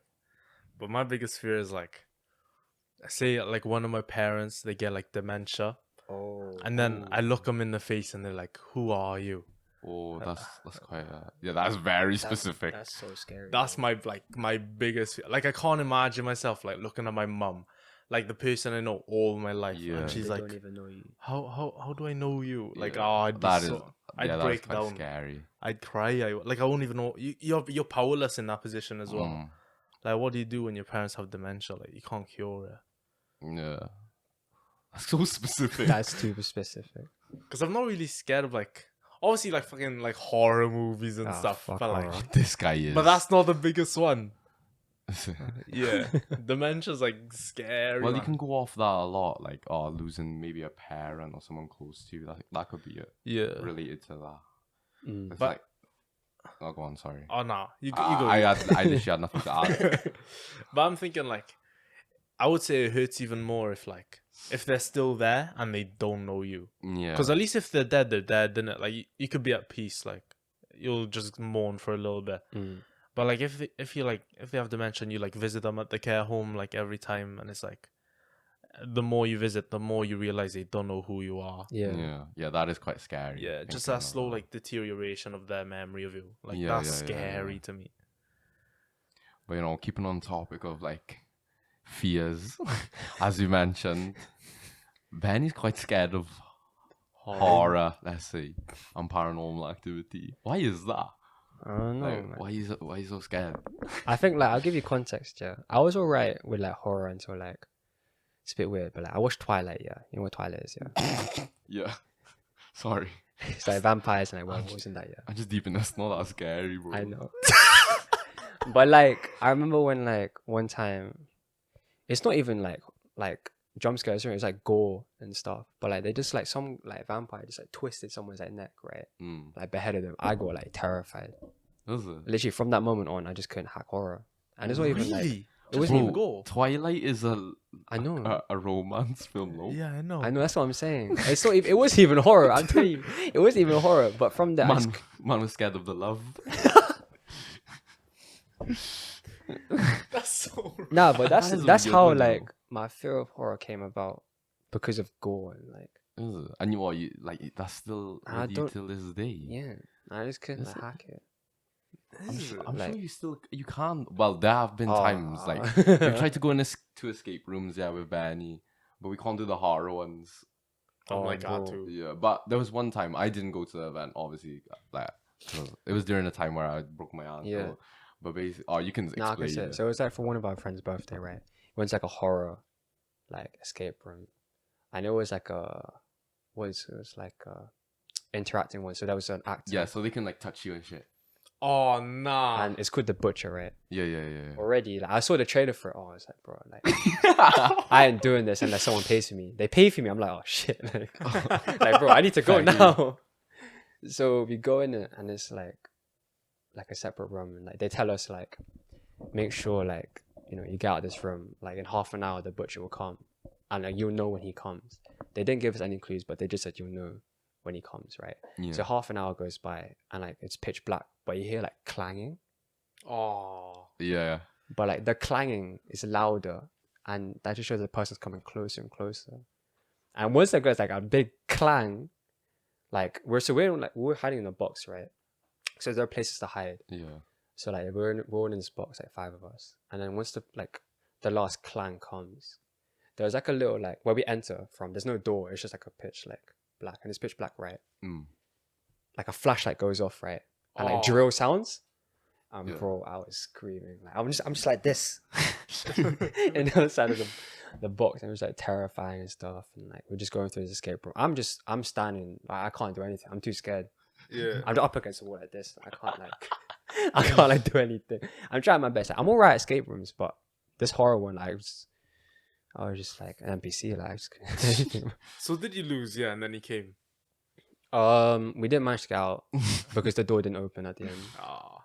but my biggest fear is like, say like one of my parents, they get like dementia. Oh. And then I look them in the face and they're like, "Who are you?" Oh, that's quite that's very specific. That's so scary. That's my biggest fear. Like I can't imagine myself like looking at my mum, like the person I know all my life, and she's they like, don't even know you. How do I know you? Like, I'd break down. Scary. I'd cry. I won't even know. You're powerless in that position as well. Like, what do you do when your parents have dementia? Like, you can't cure it. Yeah. That's so specific. That's too specific. Because I'm not really scared of like, obviously like fucking like horror movies and stuff. But horror. like, this guy is. but that's not the biggest one. Yeah, dementia's like scary. Well, man. you can go off that a lot, like losing maybe a parent or someone close to you. That could be it. Yeah, related to that. It's but like, oh, go on. Sorry. Oh no, you go. I literally had nothing to add. But I'm thinking like, I would say it hurts even more if they're still there and they don't know you. Yeah. Because at least if they're dead, then it? Like you could be at peace. Like you'll just mourn for a little bit. But like if they have dementia and you like visit them at the care home like every time, and it's like the more you visit, the more you realize they don't know who you are. Yeah. That is quite scary. Yeah, just that slow like deterioration of their memory of you. Like that's scary to me. But keeping on topic of like fears, as you mentioned, Benny's quite scared of horror, let's say, and paranormal activity. Why is that? I don't know. Like, why is so scared? I think like I'll give you context. Yeah, I was alright with like horror until like it's a bit weird, but like I watched Twilight. Yeah, you know what Twilight is? Yeah. Yeah. Sorry. It's like vampires and like werewolves and that. Yeah. I'm just deep in that's not that scary, bro. I know. But like I remember when like one time, it's not even like jump scares, it's like gore and stuff. But like they just like some like vampire just like twisted someone's like neck, right? Like beheaded them. I got like terrified. Is it? Literally from that moment on, I just couldn't hack horror. And it's not even like it wasn't Bro, even gore. Twilight is I know. a romance film, no? Yeah, I know. That's what I'm saying. It's not. It wasn't even horror. I'm telling you, it wasn't even horror. But from that, Man was scared of the love. That's so. Nah, but That is a that's good how one, like though. my fear of horror came about because of gore and like. Is it? And you like that's still with you till this day. Yeah, I just couldn't hack it. I'm Like- sure you can't. Well, there have been times like we tried to go in to escape rooms, with Benny, but we can't do the horror ones. Oh my bro. god, too. Yeah, but there was one time I didn't go to the event. Obviously, like it was during the time where I broke my ankle. Yeah. But basically, you can explain. So it was like for one of our friends' birthday, right? We went to like a horror, like escape room, and it was like it was like interacting one. So there was an actor. Yeah, so they can like touch you and shit. Oh nah. And it's called The Butcher, right? Yeah. Already, like I saw the trailer for it. Oh, I was like, bro, like I ain't doing this unless someone pays for me. They pay for me. I'm like, oh shit, like bro, I need to go Thank you. now. So we go in it, and it's like a separate room, and like they tell us like, make sure like you get out of this room like in half an hour. The butcher will come, and like you'll know when he comes. They didn't give us any clues, but they just said you'll know when he comes, right? Yeah. So half an hour goes by, and like it's pitch black, but you hear like clanging. Oh. Yeah. But like the clanging is louder, and that just shows the person's coming closer and closer. And once there goes like a big clang, like we're hiding in a box, right? So there are places to hide. Yeah. So like we're all in this box, like 5 of us. And then once the last clang comes, there's like a little like where we enter from. There's no door. It's just like a pitch like black, and it's pitch black, right? Like a flashlight goes off, right? And like drill sounds. Bro, I was screaming. Like I'm just like this, in the other side of the box, and it was like terrifying and stuff. And like we're just going through this escape room. I'm standing. Like, I can't do anything. I'm too scared. Yeah. I'm up against the wall like this. I can't like do anything. I'm trying my best. Like, I'm alright at escape rooms, but this horror one, I was just like an NPC. Like I just couldn't do anything. So did you lose? Yeah, and then he came. We didn't manage to get out because the door didn't open at the end.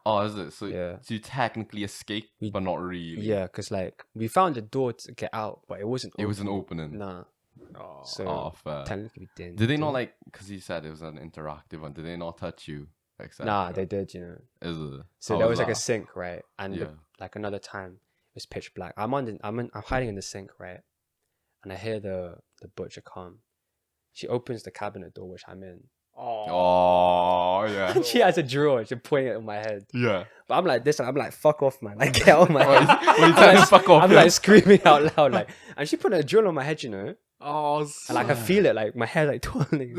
Oh, is it? So, Yeah. so you technically escaped, but not really. Yeah, because like we found a door to get out, but it wasn't. It wasn't opening. Nah. Oh. So Fair. technically we didn't. Did they not like? Because you said it was an interactive one. Did they not touch you? Nah, they did. Is it? So How there was like a that? sink, right? And Yeah. like another time, it was pitch black. I'm hiding in the sink, right? And I hear the butcher come. She opens the cabinet door, which I'm in. Oh yeah. And she has a drawer. She's pointing it at my head. Yeah. But I'm like this, and I'm like, fuck off, man. Like, get out of my head. What are you telling me? Fuck off. I'm like screaming out loud, like, and she put a drill on my head, Oh. and like I feel it, like my hair like twirling.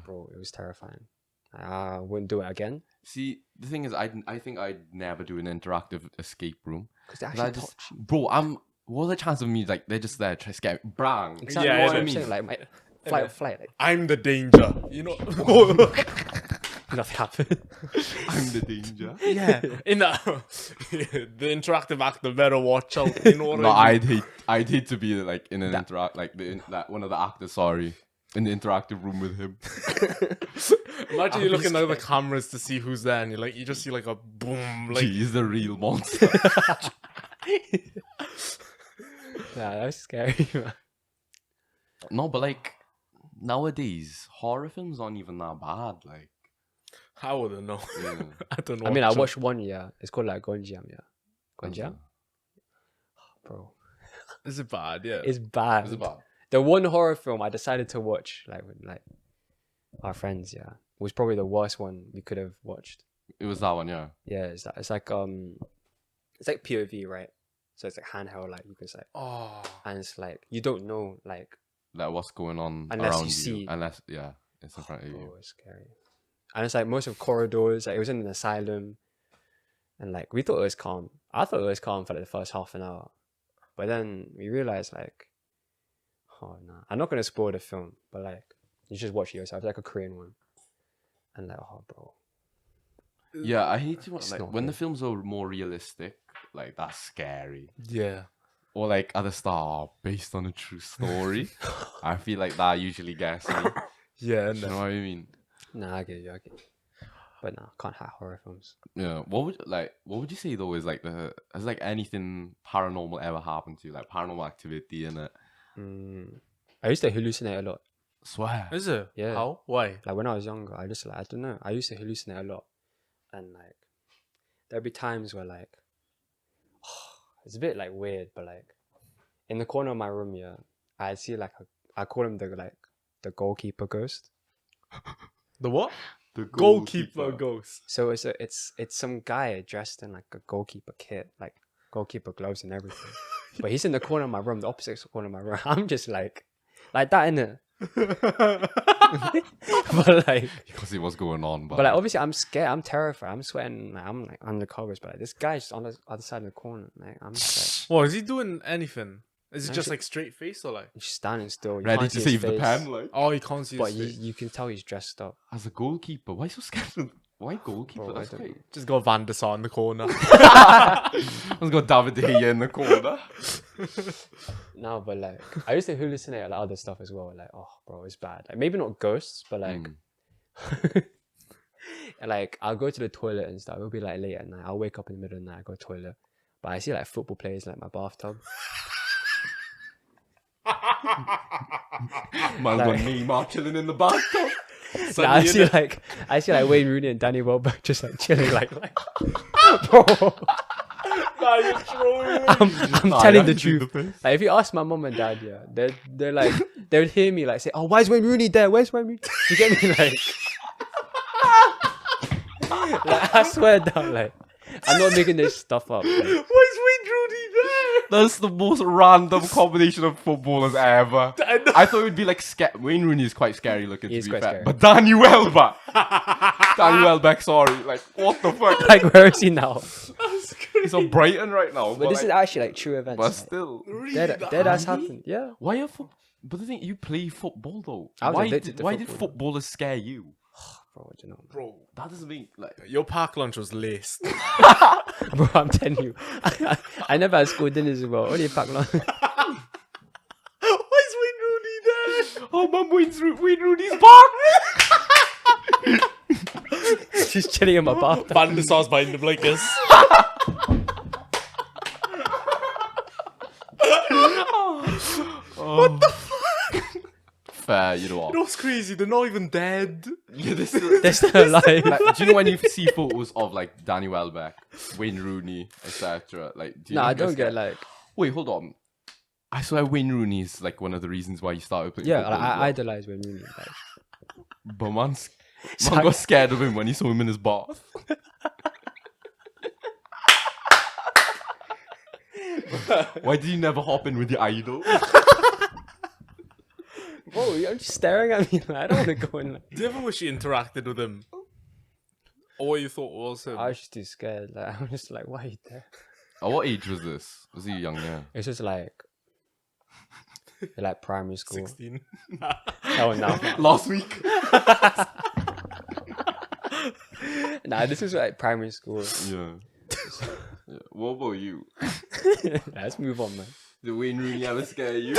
Bro, it was terrifying. I wouldn't do it again. See, the thing is, I think I'd never do an interactive escape room. Because they 'Cause actually I just, touch you. bro, what are the chances of me like they're just there trying to scare me? Bang. Exactly Yeah, what yeah, I'm yeah. saying. Like my flight or flight, like I'm the danger. nothing happened. I'm the danger. Yeah. In the interactive actor better watch out. You know what No, I mean? I'd hate to be like in an that one of the actors. Sorry, in the interactive room with him. Imagine you're looking at the cameras to see who's there, and you just see like a boom. Like, Gee, he's the real monster. Nah, that's scary, man. No, but like nowadays, horror films aren't even that bad. Like, I wouldn't know. yeah. I don't know. I mean, I what watched one. Yeah, it's called like Gonjiam. Yeah, Gonjiam, bro. Is it bad? Yeah. It's bad. Is it bad? The one horror film I decided to watch, like with like our friends, yeah, was probably the worst one we could have watched. It was that one, yeah. Yeah, it's like POV, right? So it's like handheld, like you can say, Oh. and it's like you don't know, like What's going on Unless around you see. Unless, yeah, it's in front of you. oh, it's scary. And it's like most of corridors, like it was in an asylum, and like we thought it was calm. I thought it was calm for like the first half an hour, but then we realized like, oh no, I'm not gonna spoil the film, but like you just watch it yourself. It's like a Korean one, and like oh bro, Yeah, I hate to It's like not when the good. films are more realistic. Like that's scary. Yeah. Or like at the start, based on a true story. I feel like that usually gets me. Yeah. You know what I mean? nah, I get you, but nah, can't have horror films. Yeah. What would you say though is like has like anything paranormal ever happened to you? Like paranormal activity in it? I used to hallucinate a lot. Swear. Is it? Yeah. How? Why? Like when I was younger, I just like I don't know. I used to hallucinate a lot, and like there'd be times where like it's a bit like weird, but like in the corner of my room, yeah, I see like I call him the goalkeeper ghost. The what? The Goalkeeper ghost. So it's some guy dressed in like a goalkeeper kit, like goalkeeper gloves and everything. But he's in the corner of my room, the opposite corner of my room. I'm just like that, innit? But like, You can see what's going on, but like obviously I'm scared, I'm terrified, I'm sweating, like, I'm like under covers, but like, this guy's just on the other side of the corner. Like I'm just What is he doing? Anything? Is it just like straight face or like? He's standing still. You Ready can't to see his save the face, pen, like Oh, you can't see But his face. you can tell he's dressed up. as a goalkeeper. Why so scared? Why goalkeeper? Bro, I That's don't great. Just got Van der Sar in the corner. Let's go David De Gea in the corner. No, but like I used to hallucinate like other stuff as well. Like, oh, bro, it's bad. Like maybe not ghosts, but like, like I'll go to the toilet and stuff. It'll be like late at night. I'll wake up in the middle of the night. I go to the toilet, but I see like football players in, like my bathtub. Man's got Neymar chilling in the bathtub. Nah, I see like Wayne Rooney and Danny Welbeck just like chilling like bro. Nah, you're trolling. I'm telling the truth. Like if you ask my mom and dad, yeah, they're like they would hear me like say, "Oh, why is Wayne Rooney there? Where's Wayne Rooney?" You get me? Like I swear down, like I'm not making this stuff up. Like, Why is Wayne Rooney there? That's the most random combination of footballers ever. I thought it would be like Wayne Rooney is quite scary looking, He to is be quite fair. scary. But Danny Welbeck, Danny Welbeck, sorry, like what the fuck? like where is he now? He's on Brighton right now. But this is actually like true events. but like, still, dead ass happened. Yeah. why are But the thing, you play football though. I was Why addicted to why did football. footballers scare you? Bro, what do you know? Bro, That doesn't make like. your pack lunch was laced. Bro, I'm telling you, I never had school dinners as well. Only pack lunch. Why is Wayne Rooney there? Oh, Mum, Wayne Rooney's back. Just chilling in my bath. Van der Sar's behind the blinkers. What the fuck? Fair, you know what? You know what's crazy? They're not even dead. Yeah, they're still, They're still alive. like, do you know when you see photos of like Danny Welbeck, Wayne Rooney, etc.? Like, do you Nah, I think don't they're get scared? like. Wait, hold on. I swear Wayne Rooney is like one of the reasons why you started playing Yeah, football. like, as I well. idolize Wayne Rooney. Like, But man Sorry. got scared of him when he saw him in his bath. Why did you never hop in with your idol? bro, you're just staring at me. Like, I don't want to go in. Like, Do you ever wish you interacted with him? Or what you thought was him? I was just too scared. Like, I'm just like, why are you there? At what age was this? Was he young? Yeah. It's just like, like primary school. 16. Oh no, Last week. nah, this is like primary school. Yeah. Yeah. What about you? Let's move on, man. Did Wayne Rooney ever scare you?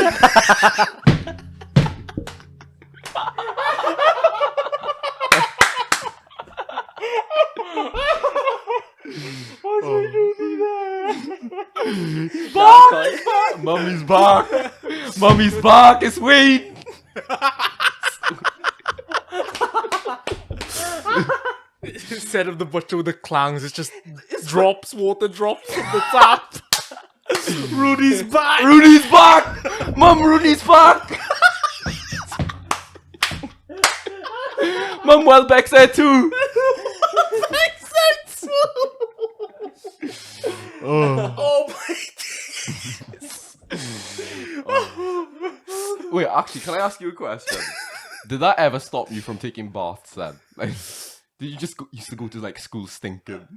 Mummy's back. Mummy's back. It's Wayne. Instead of the butcher with the clangs, it's just drops, water drops from the tap. Rudy's back. Rooney's back. Mum, Rooney's back. Mum Welbeck's there too. Oh my. Wait, actually, can I ask you a question? Did that ever stop you from taking baths then? Like, did you just used to go to like school stinking?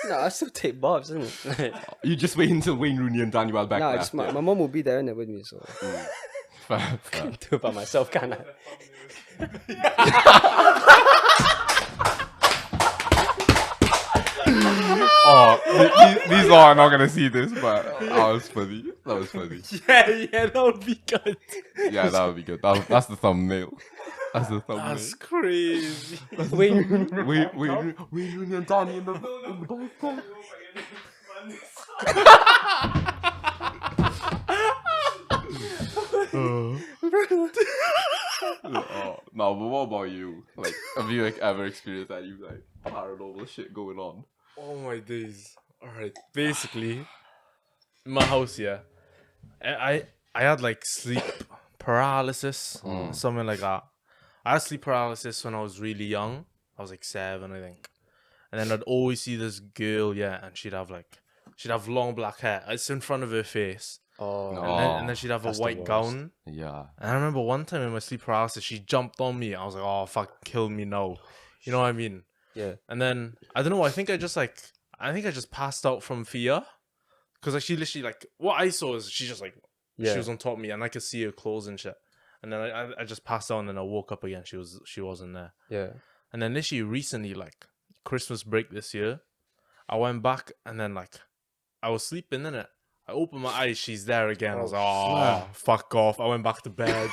No, I still take baths, isn't it? You just wait until Wayne Rooney and Danny Welbeck Nah, left, just yeah? my mom will be there in there with me, so Fair, fair. do it by myself, can I? Oh, these are not gonna see this, but that was funny. That was funny. Yeah, that would be good. Yeah, that would be good. That's the thumbnail. That's the thumbnail. That's crazy. Wait, Wayne Rooney and Danny in the bathtub. No, but what about you? Like, have you like ever experienced any like paranormal shit going on? Oh my days. Alright, basically, in my house, yeah, I had like sleep paralysis, something like that. I had sleep paralysis when I was really young. I was like 7, I think. And then I'd always see this girl, yeah, and she'd have long black hair. It's in front of her face. oh, No. And then she'd have a That's the white worst. gown. Yeah. And I remember one time in my sleep paralysis, she jumped on me. I was like, oh, fuck, kill me now. You know what I mean? yeah. And then, I don't know, I think I just passed out from fear. Because like, she literally, like, what I saw is she just like Yeah. She was on top of me, and I could see her clothes and shit. And then I just passed out, and then I woke up again. She wasn't there. Yeah. And then literally recently, like Christmas break this year, I went back, and then like I was sleeping in it. I opened my eyes, she's there again. I was like, oh, fuck off. I went back to bed.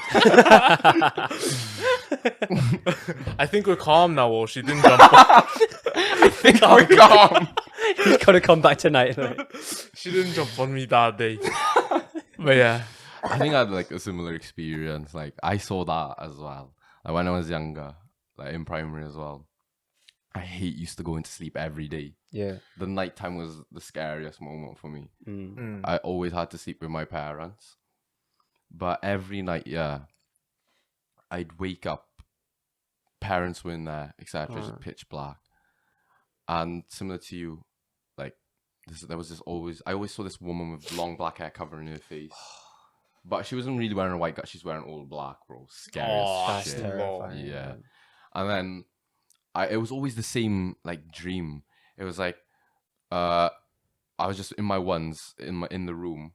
I think we're calm now, or she didn't jump on. I think we're calm. He's gotta come back tonight. She didn't jump on me that day. But yeah. I think I had like a similar experience. Like I saw that as well. Like when I was younger, like in primary as well. I used to going to sleep every day. Yeah. The nighttime was the scariest moment for me. Mm. I always had to sleep with my parents. But every night, yeah, I'd wake up, parents were in there, etc. Just pitch black. And similar to you, like there was this I always saw this woman with long black hair covering her face. But she wasn't really wearing a white gut, she's wearing all black, bro. Scary as That's shit. terrifying. Yeah. Man. And then it was always the same like dream. It was like I was just in my ones in the room.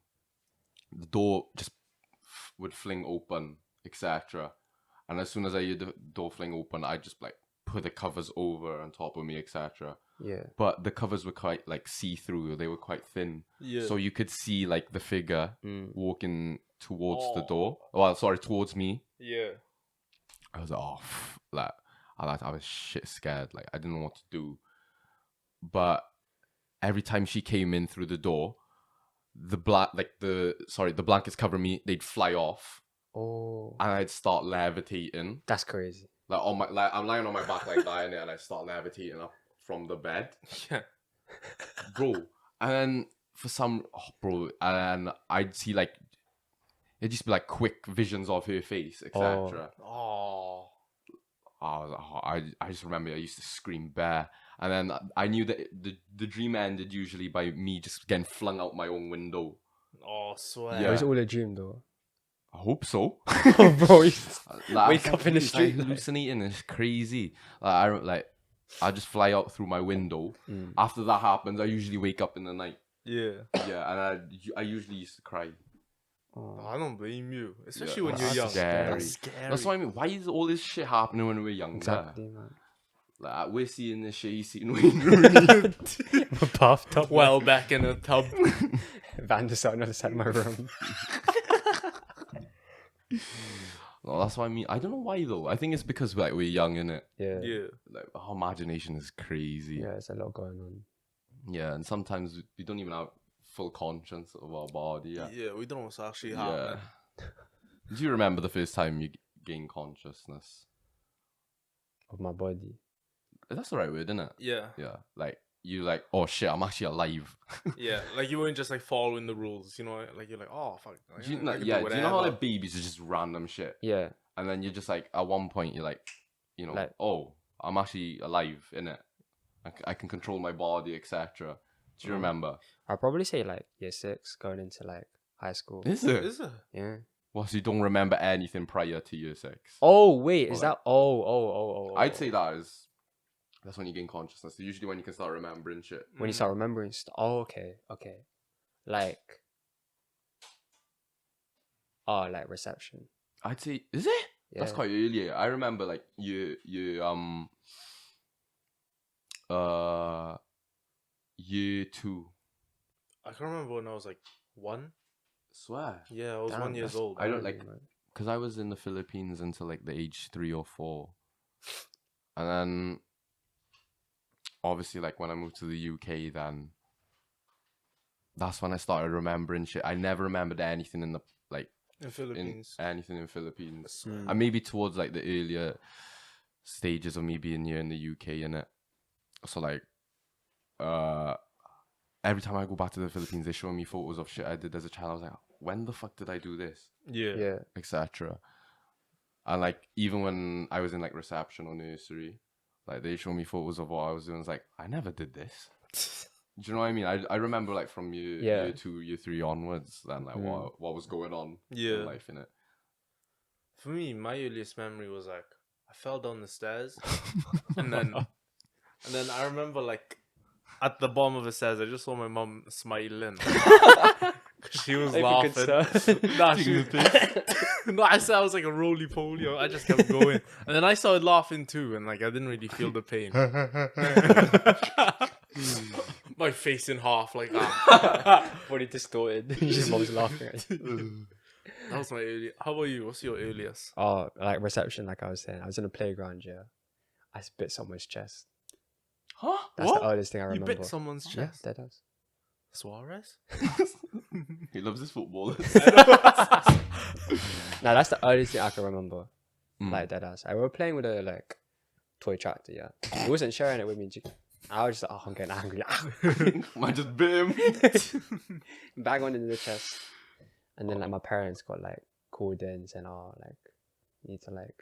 The door just would fling open, etc. And as soon as I hear the door fling open, I just like put the covers over on top of me, etc. Yeah. But the covers were quite like see-through. They were quite thin, Yeah. so you could see like the figure walking towards the door. Well, sorry, towards me. Yeah. I was like, oh, like I was shit scared. Like I didn't know what to do. But every time she came in through the door, the blankets cover me. They'd fly off. Oh. And I'd start levitating. That's crazy. Like I'm lying on my back like that, and I start levitating up from the bed. Yeah. Bro. And then and I'd see like it'd just be like quick visions of her face, etc. Oh. I just remember I used to scream bear, and then I knew that the dream ended usually by me just getting flung out my own window. Oh, swear. Yeah. It was all a dream, though. I hope so. Oh, bro, Like, wake up in the it's street. hallucinating. It's crazy. I just fly out through my window. After that happens, I usually wake up in the night. Yeah. Yeah, and I usually used to cry. I don't blame you, especially Yeah, when you're that's young. scary. That's scary. That's what I mean. Why is all this shit happening when we're younger? Exactly, man. Like we're seeing this shit. He's seeing Wayne Rooney. Bathtub. Well, back in a tub. Van just on the other side of my room. No, that's what I mean. I don't know why though. I think it's because we're young, innit? Yeah. Yeah. Like our imagination is crazy. Yeah, there's a lot going on. Yeah, and sometimes we don't even have full conscience of our body. Yeah. Yeah, we don't know what's actually Yeah. happening. Do you remember the first time you gained consciousness? Of my body. That's the right word, isn't it? Yeah. Yeah. Like you like, oh shit, I'm actually alive. Yeah. Like you weren't just like following the rules, you know? Like you're like, oh fuck. Do you I know, can do you know how whatever. like babies are just random shit? Yeah. And then you're just like, at one point, you're like, you know, Like- oh, I'm actually alive, innit? I can control my body, etc. Do you remember? I'd probably say like year 6 going into like high school. Is it? Is it? Yeah. Well, so you don't remember anything prior to year 6? Oh, wait. Is Or, that... Oh. I'd say that's when you gain consciousness. So usually when you can start remembering shit. When you start remembering stuff. Oh, okay. Like... Oh, like reception. I'd say, is it? Yeah. That's quite early. I remember like year 2. I can remember when I was like 1. Swear. Yeah, I was Damn, 1 years that's- old. I don't like, man. because I was in the Philippines until like the age 3 or 4. And then obviously like when I moved to the UK, then that's when I started remembering shit. I never remembered anything in the like In Philippines. anything in Philippines. Mm. And maybe towards like the earlier stages of me being here in the UK, innit? So like every time I go back to the Philippines, they show me photos of shit I did as a child. I was like, when the fuck did I do this? Yeah. Yeah. Etc. And like even when I was in like reception or nursery, like they show me photos of what I was doing. It's like, I never did this. Do you know what I mean? I remember like from year 2, year 3 onwards, then like what was going on Yeah. in life, innit? For me, my earliest memory was like I fell down the stairs, and then I remember like at the bottom of the stairs, I just saw my mum smiling She was If you could laughing. serve. Nah, she no, I said I was like a roly poly. I just kept going, and then I started laughing too, and like I didn't really feel the pain. My face in half, like that. Body distorted. His mom's laughing at you. That was my early. How about you? What's your earliest? Oh, like reception, like I was saying. I was in a playground, yeah. I bit someone's chest. Huh? That's What? the earliest thing I You remember. bit someone's Yeah, chest. dead ass. Suarez? He loves his football. No, that's the earliest thing I can remember. Mm. Like dead ass. I were playing with a like toy tractor, yeah. He wasn't sharing it with me. I was just like, oh, I'm getting angry. I just bit him. Bang on into the chest. And then like my parents got like called in saying, oh, like you need to like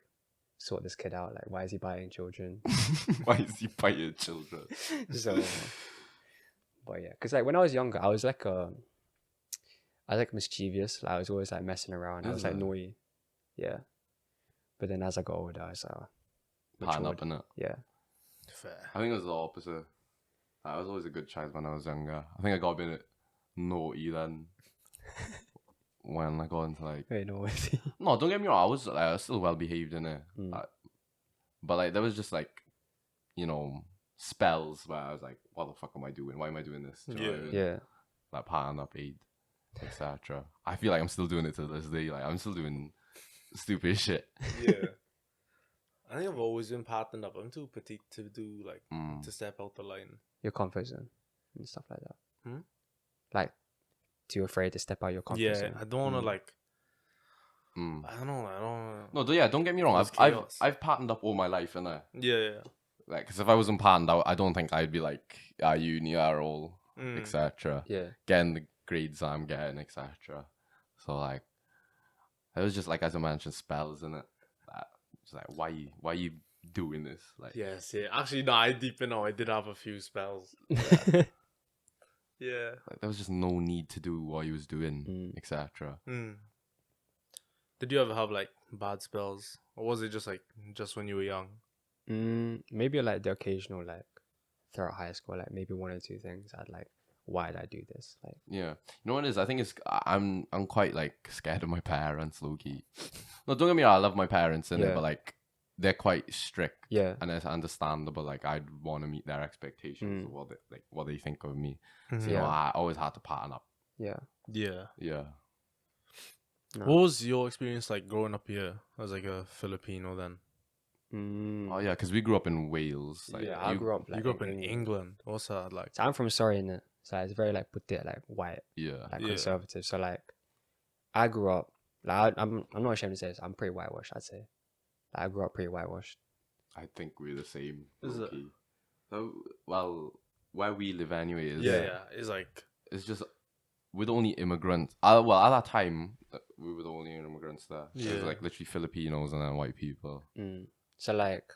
sort this kid out. Like, why is he biting children? Why is he biting children? So, but yeah, because like when I was younger, I was like mischievous. Like, I was always like messing around. I was like Is it? naughty. Yeah. But then as I got older, I was Pattern up, matured. innit? Yeah. Fair. I think it was the opposite. I was always a good child when I was younger. I think I got a bit naughty then. When I got into like... Wait, no. No, don't get me wrong. I was still well behaved in it. Mm. But like there was just like, you know, spells where I was like, what the fuck am I doing? Why am I doing this? Do you know what I mean? Yeah. Like pattern up aid, etc. I feel like I'm still doing it to this day. Like I'm still doing stupid shit. Yeah. I think I've always been patterned up. I'm too petite to do like Mm. to step out the line. Your comfort zone and stuff like that. Hmm? Like, too afraid to step out your comfort Yeah, zone. I don't want to like. Mm. I don't know. I don't. No, yeah, don't get me wrong. It's I've chaos. I've patterned up all my life, innit? Yeah. Like, because if I wasn't patterned out, I don't think I'd be like, uni are all, Mm. etc. Yeah. Getting the grades I'm getting, etc. So like, it was just like, as I mentioned, spells in it. It's like, why you doing this? Like, Yes. Yeah. Actually, no. I deep in know I did have a few spells. Yeah. like there was just no need to do what he was doing, Mm. etc. Mm. Did you ever have like bad spells, or was it just like just when you were young? Maybe like the occasional like throughout high school, like maybe one or two things I'd like, why did I do this? Like, Yeah, you know what it is? I think I'm quite like scared of my parents, low key. No, don't get me wrong, I love my parents in it, Yeah. but like they're quite strict. yeah. And it's understandable. Like I'd want to meet their expectations of what they think of me. So you know, Yeah. I always had to pattern up. Yeah. Yeah. Yeah. No. What was your experience like growing up here as like a Filipino then? Oh yeah, because we grew up in Wales. Like, yeah, I grew up like you grew up in England. What's that like? So I'm from Surrey, innit? So it's very like puti, like white, Yeah. like Yeah. conservative. So like, I grew up like I'm not ashamed to say this. I'm pretty whitewashed. I'd say. Like, I grew up pretty whitewashed. I think we're the same. Is it? low-key. So well, where we live anyway is Yeah. It's like it's just we're the only immigrants. Well, at that time, we were the only immigrants there. It was Yeah. like literally Filipinos and then white people. So like,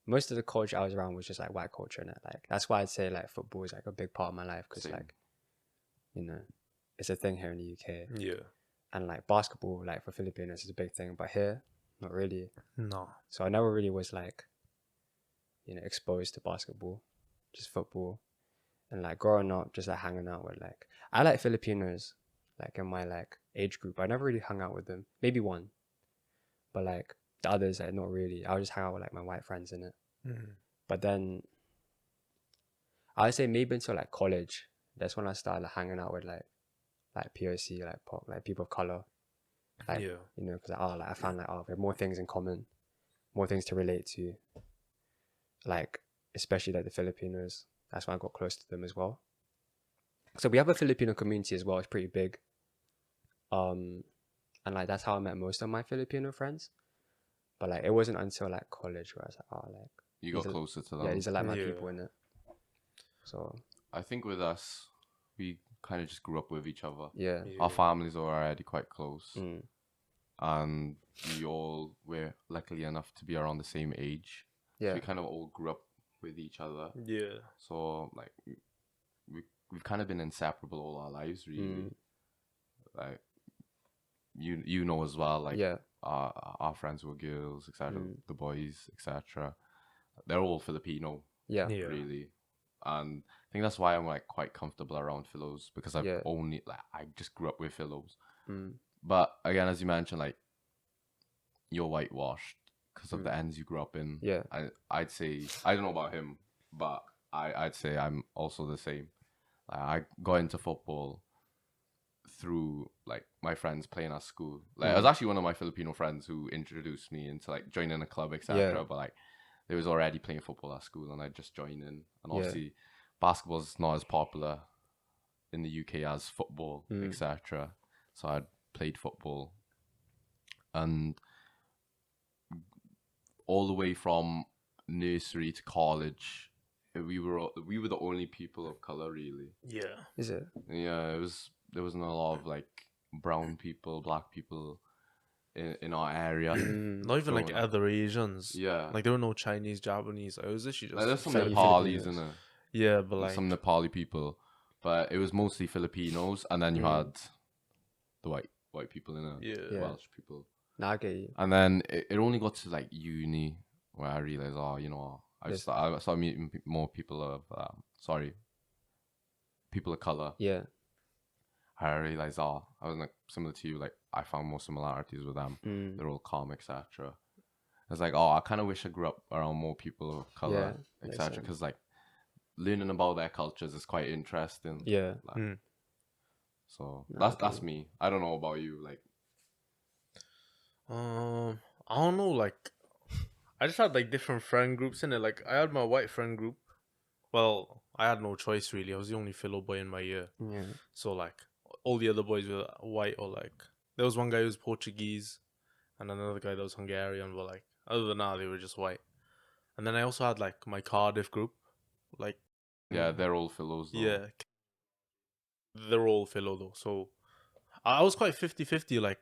most of the culture I was around was just like white culture, and like that's why I'd say like football is like a big part of my life because Same. like, you know, it's a thing here in the UK, yeah. and like basketball like for Filipinos is a big thing, but here not really. No. So I never really was like, you know, exposed to basketball, just football, and like growing up, just like hanging out with like I like Filipinos, like in my like age group. I never really hung out with them, maybe one, but like the others, like not really. I would just hang out with like my white friends in it. But then I would say maybe until like college, that's when I started like, hanging out with like POC, like pop, like people of color, like Yeah. you know, because like I found like we have more things in common, more things to relate to, like especially like the Filipinos. That's why I got close to them as well. So we have a Filipino community as well. It's pretty big. And like that's how I met most of my Filipino friends. But like it wasn't until like college where I was like, oh, like You got these are- closer to them. yeah, these are like my Yeah. people in it. So I think with us, we kind of just grew up with each other. yeah. Our families are already quite close, Mm. and we all were lucky enough to be around the same age. So Yeah. we kind of all grew up with each other. Yeah. So like we've kind of been inseparable all our lives, really. Like you know as well, like Yeah. our friends were girls, etc. Mm. The boys, etc. They're all Filipino, Yeah. Yeah. really. and I think that's why I'm like quite comfortable around Philos, because I've Yeah. only like I just grew up with Philos. Mm. But again, as you mentioned, like you're whitewashed because of the ends you grew up in. Yeah. I'd say I don't know about him, but I'd say I'm also the same. I got into football through like my friends playing at school. Like it was actually one of my Filipino friends who introduced me into like joining a club, etc. Yeah. But like they was already playing football at school, and I just joined in. And Yeah. obviously, basketball's not as popular in the UK as football, etc. So I played football, and all the way from nursery to college, we were the only people of color, really. Yeah. Is it? Yeah, there wasn't a lot of like brown people, black people in our area. Not even like growing up. other Asians. Yeah, Like there were no Chinese, Japanese. It was literally like, there's just some Fili- Nepalis Filipinos. in it. yeah, but There's like some Nepali people, but it was mostly Filipinos, and then you had the white people in it, Yeah. Welsh people, Nah, I get you. and then it only got to like uni where I realized, I Yes. started meeting more people of people of color. Yeah. I realized, I was like similar to you, like I found more similarities with them. Mm. They're all calm, etc. It's like, I kind of wish I grew up around more people of color, Yeah, makes etc. sense. Because like learning about their cultures is quite interesting. Yeah. Like, so No, that's me. I don't know about you. Like, I don't know, like I just had like different friend groups in it. Like I had my white friend group. Well, I had no choice really. I was the only Philo boy in my year. Yeah. So like all the other boys were white, or like there was one guy who was Portuguese and another guy that was Hungarian, but like other than that they were just white. And then I also had like my Cardiff group. Like yeah, they're all Philos though. yeah. They're all Philo though. So I was quite 50-50. Like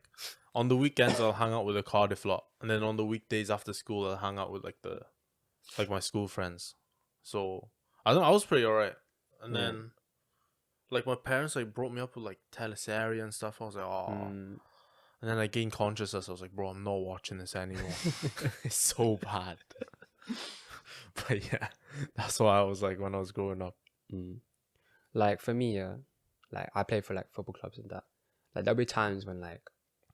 on the weekends I'll hang out with the Cardiff lot, and then on the weekdays after school I'll hang out with like my school friends. So I don't know, I was pretty alright. And Yeah. then like my parents like brought me up with like teleserie and stuff. I was like, oh. Mm. And then I gained consciousness. I was like, bro, I'm not watching this anymore. It's so bad. But yeah, that's what I was like when I was growing up. Mm. Like for me, yeah, like I play for like football clubs and that. Like there'll be times when like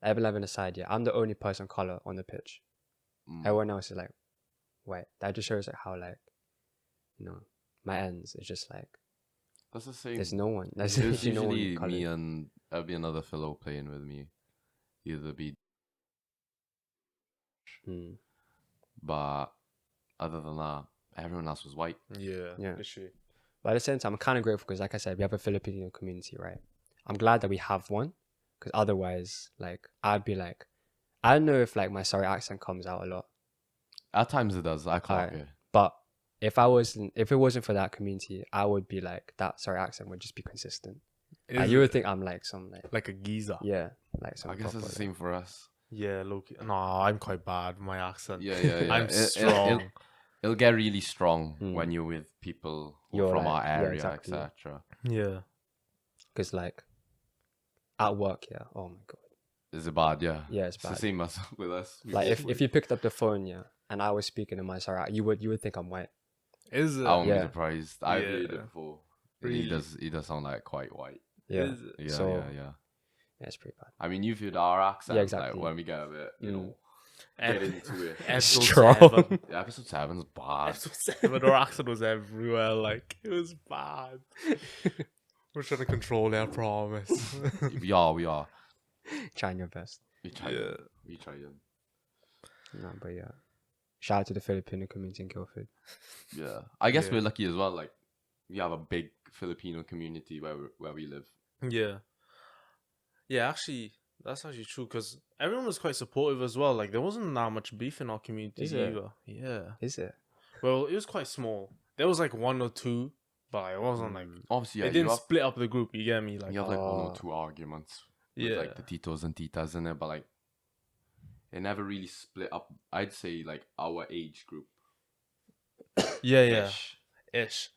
11 aside, yeah, I'm the only person of color on the pitch. Everyone else is like white. That just shows like how like, my ends is just like That's the same. there's no one. There's It's usually no one usually me colored. and there'll be another Philo playing with me. Either be, Mm. but other than that, everyone else was white. Yeah, Yeah. literally. But at the same time, I'm kind of grateful because, like I said, we have a Filipino community, right? I'm glad that we have one, because otherwise, like, I'd be like, I don't know if like my sorry accent comes out a lot, At times it does. I clock Alright. it. but if it wasn't for that community, I would be like that sorry accent would just be consistent. Like, you would think I'm like some like a geezer. yeah, like some I guess proper, it's the same for us. Yeah, Loki. No, I'm quite bad. My accent. Yeah. I'm strong. It'll get really strong Mm. when you're with people who You're are from like- our yeah, area, exactly. etc. Yeah. because like at work, yeah. Oh my god, Is it bad? Yeah. yeah, it's It's the bad. same as with us. Like if you picked up the phone, yeah, and I was speaking in my sorry, you would think I'm white. Is it? I won't Yeah. be surprised. I've Yeah. heard it before. And Really? He does sound like quite white. Yeah, Is it? Yeah, So- yeah. yeah, it's pretty bad. I mean, you've heard our accent. Yeah, exactly. Like when we get a bit, get Ep- into it. Episode Strong. 7. Yeah, episode 7's bad. Episode 7, our accent was everywhere. Like, it was bad. We're trying to control it, I promise. We are. Trying your best. We try. Yeah. We try. No, but yeah. Shout out to the Filipino community in Guildford. Yeah. I guess Yeah. we're lucky as well. Like, we have a big Filipino community where we live. Yeah. Yeah, actually, that's actually true, because everyone was quite supportive as well. Like, there wasn't that much beef in our community Is it? either. Yeah. Is it? Well, it was quite small. There was like 1 or 2, but it wasn't like... Obviously, yeah, They didn't split up the group, you get me? Like, you have like 1 or Oh. 2 arguments with yeah. like the titos and titas in it, but like it never really split up. I'd say like our age group. Yeah. ish. Ish.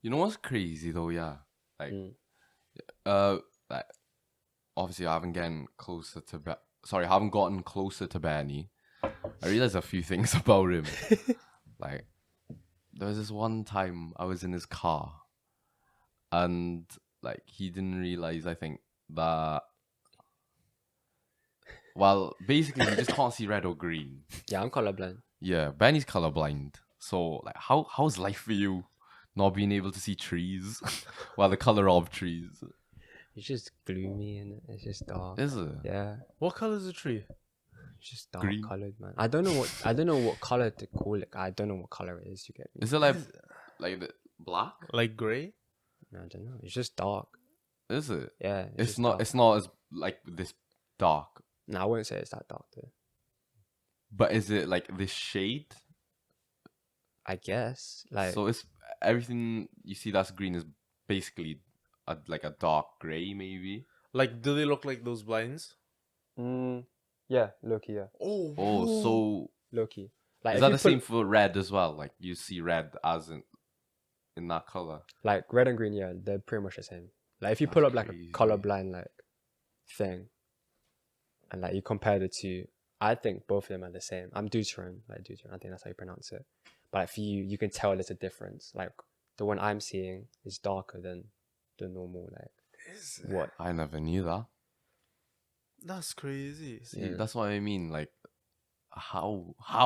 You know what's crazy though? Yeah, like like obviously I haven't gotten closer to I haven't gotten closer to Benny. I realized a few things about him. Like there was this one time I was in his car, and like he didn't realize, I think, that. Well, basically, he just can't see red or green. Yeah, I'm colorblind. Yeah, Benny's colorblind. So, like, how's life for you, not being able to see trees, well, the color of trees? It's just gloomy and it's just dark. Is it? Yeah, What color is the tree? it's just dark Green. colored, man. I don't know what color to call it. I don't know what color it is. You get me? Is it like the black? Like gray? I don't know. It's just dark. Is it? Yeah, It's just not. dark. It's not as like this dark. No, I wouldn't say it's that dark though. But is it like this shade? I guess like So it's everything you see that's green is basically like a dark gray, maybe. Like, do they look like those blinds? yeah, Loki, yeah, Oh, so Loki. Like is if that you the put- same for red as well? Like you see red as in that color. Like red and green, yeah, they're pretty much the same. Like if you pull That's up like crazy. a colorblind like thing, and like you compare the two, I think both of them are the same. I'm Deuteron, like Deuteron. I think that's how you pronounce it. But like for you, you can tell there's a difference. Like the one I'm seeing is darker than the normal. Like Is what? I never knew that. That's crazy. See, Yeah. that's what I mean. Like, how? I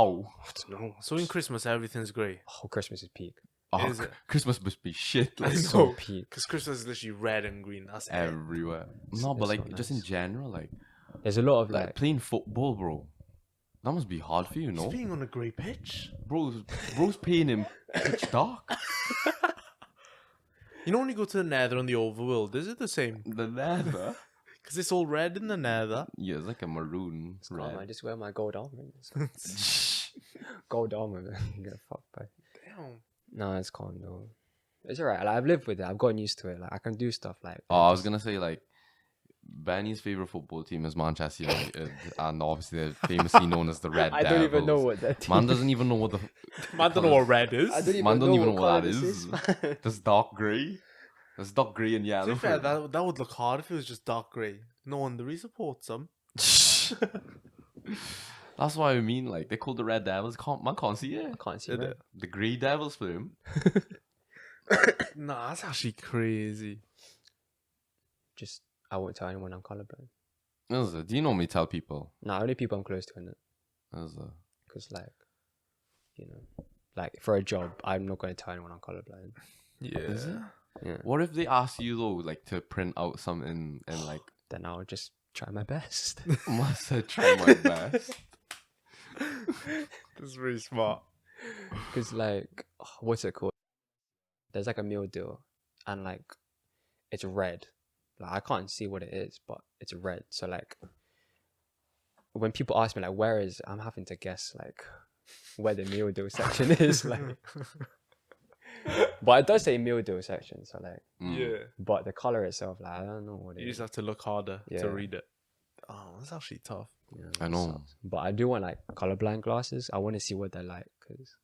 don't know. So in Christmas, everything's grey. Oh, Christmas is peak. Oh, Is it? Christmas must be shit. Like, I So know. peak. Because Christmas is literally red and green. That's it. everywhere. No, but it's like so just in nice. general, like There's a lot of like like playing football, bro. That must be hard for you, He's no? being on a grey pitch. Bro's playing in pitch dark. You know when you go to the Nether on the overworld, is it the same? The nether. Because it's all red in the Nether. Yeah, it's like a maroon. it's calm, I Red. just wear my gold armor. Gold armor, man. Get fucked by. Damn. No, it's calm though. It's alright. Like, I've lived with it. I've gotten used to it. Like I can do stuff like. Oh, I was gonna say like Benny's favorite football team is Manchester United, and obviously they're famously known as the Red I Devils. don't even know what that. Man doesn't even know what the. Man, don't know what red is. I don't even Man know don't even know what colour that this is. man. There's dark grey. There's dark grey and To yellow. be fair, that would look hard if it was just dark grey. No wonder he supports them. That's what I mean. Like they call the Red Devils. Man can't see it. I can't see Did red. it? The Grey Devils for him. Nah, that's actually crazy. Just I won't tell anyone I'm colorblind. Is it? Do you normally tell people? No, only people I'm close to in it. Is it? Because like, you know, like for a job, I'm not going to tell anyone I'm colorblind. Yeah. Is it? Yeah. What if they ask you though, like to print out something and like Then I'll just try my best. must I try my best? That's really smart. Because like, what's it called? There's like a meal deal, and like, it's red. Like I can't see what it is, but it's red. So like, when people ask me like, where is it? I'm having to guess like where the meal deal section is. Like, but it does say meal deal section. So like, Yeah. but the color itself, like I don't know what it You is. just have to look harder Yeah. to read it. Oh, that's actually tough. Yeah, I it know. sucks. But I do want like colorblind glasses. I want to see what they're like because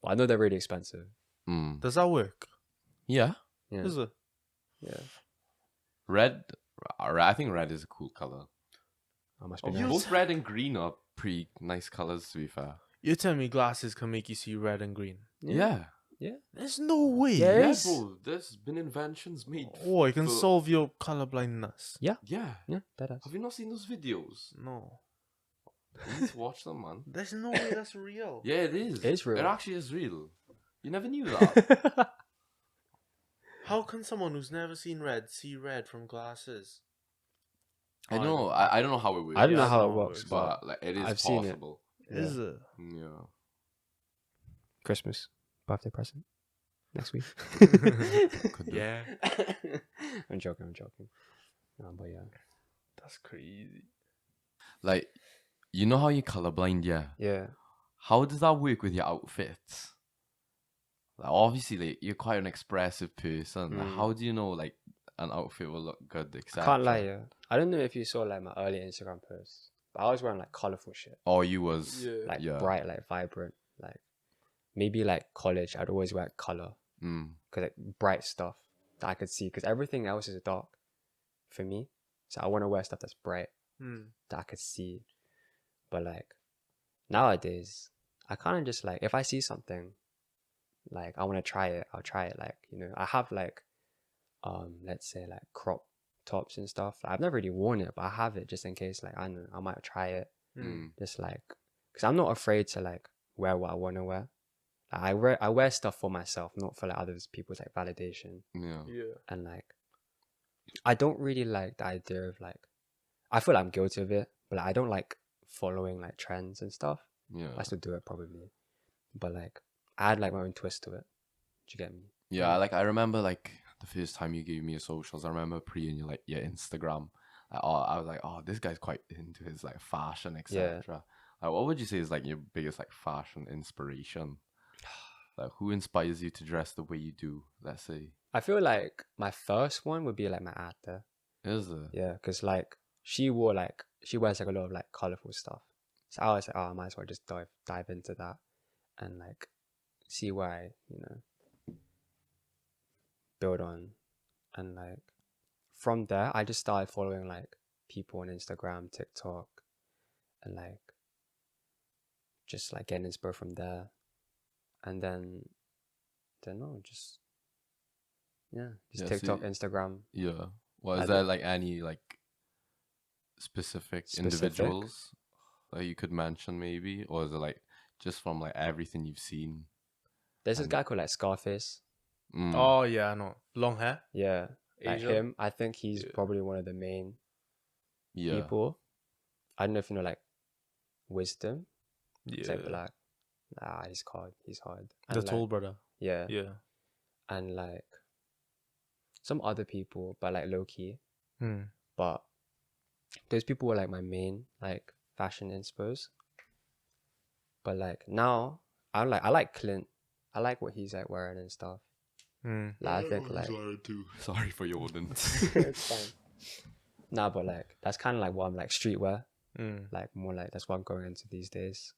I know they're really expensive. Mm. Does that work? Yeah. Yeah, Is it? yeah. Red. I think red is a cool color. I must be Oh, nice. you- Both red and green are pretty nice colors, to be fair. You're telling me glasses can make you see red and green? Yeah. There's no way. Yeah, Yeah, is. bro. There's been inventions made. Oh, it can for- solve your colorblindness. Yeah. Yeah, that does. Have you not seen those videos? No. You need to watch them, man. There's no way that's real. Yeah, it is. It is real. It actually is real. You never knew that. How can someone who's never seen red see red from glasses? I don't know. I don't know how it works. I don't know Yeah, how I it know how it works, works. but but like it is I've seen it. possible. Is it? Yeah. Christmas birthday present next week. Could do. Yeah. I'm joking. No, but yeah, That's crazy. Like, you know how you're colorblind, yeah? yeah. How does that work with your outfits? Like, obviously, like, you're quite an expressive person. Like, Mm. how do you know, like, an outfit will look good, etc.? Can't lie, yeah. I don't know if you saw like my earlier Instagram posts, but I was wearing like colorful shit, Or you was... Yeah. like Yeah. bright, like vibrant, like maybe like college. I'd always wear color Mm. because like bright stuff that I could see. Because everything else is dark for me, so I want to wear stuff that's bright that I could see. But like nowadays, I kind of just like if I see something like I want to try it, I'll try it. Like, you know, I have like let's say like crop tops and stuff. I've never really worn it, but I have it just in case. Like, I don't know, I might try it. Just like, because I'm not afraid to like wear what I want to wear. Like, I wear stuff for myself, not for like other people's like validation. Yeah. And like, I don't really like the idea of like, I feel like I'm guilty of it, but like, I don't like following like trends and stuff. Yeah. I still do it probably, but like I had like my own twist to it. Do you get me? Yeah, like I remember like the first time you gave me your socials, I remember pre and your Instagram. Like, I was like, oh, this guy's quite into his like fashion, etc. Like, what would you say is like your biggest like fashion inspiration? Like, who inspires you to dress the way you do? Let's say. I feel like my first one would be like my ate. Is it? Yeah, because like she wears like a lot of like colorful stuff. So I was like, oh, I might as well just dive into that and like see where I, you know, build on. And like from there, I just started following like people on Instagram, TikTok, and like just like getting inspired from there. And then, I don't know, just TikTok, see, Instagram. Yeah. Well, is there like any like specific individuals that you could mention maybe, or is it like just from like everything you've seen? There's this guy called like Scarface. Oh yeah, I know. Long hair. Yeah, like Asian? him. I think he's probably one of the main people. I don't know if you know like Wisdom. It's like black. Nah, he's hard. He's hard. The And, tall like, brother. Yeah. Yeah. And like some other people, but like low key. But those people were like my main like fashion inspos. But like now, I like Clint. I like what he's like wearing and stuff. Like, I think like Sorry for yawning. it's fine. Nah, but like that's kind of like what I'm like streetwear. Like more like that's what I'm going into these days.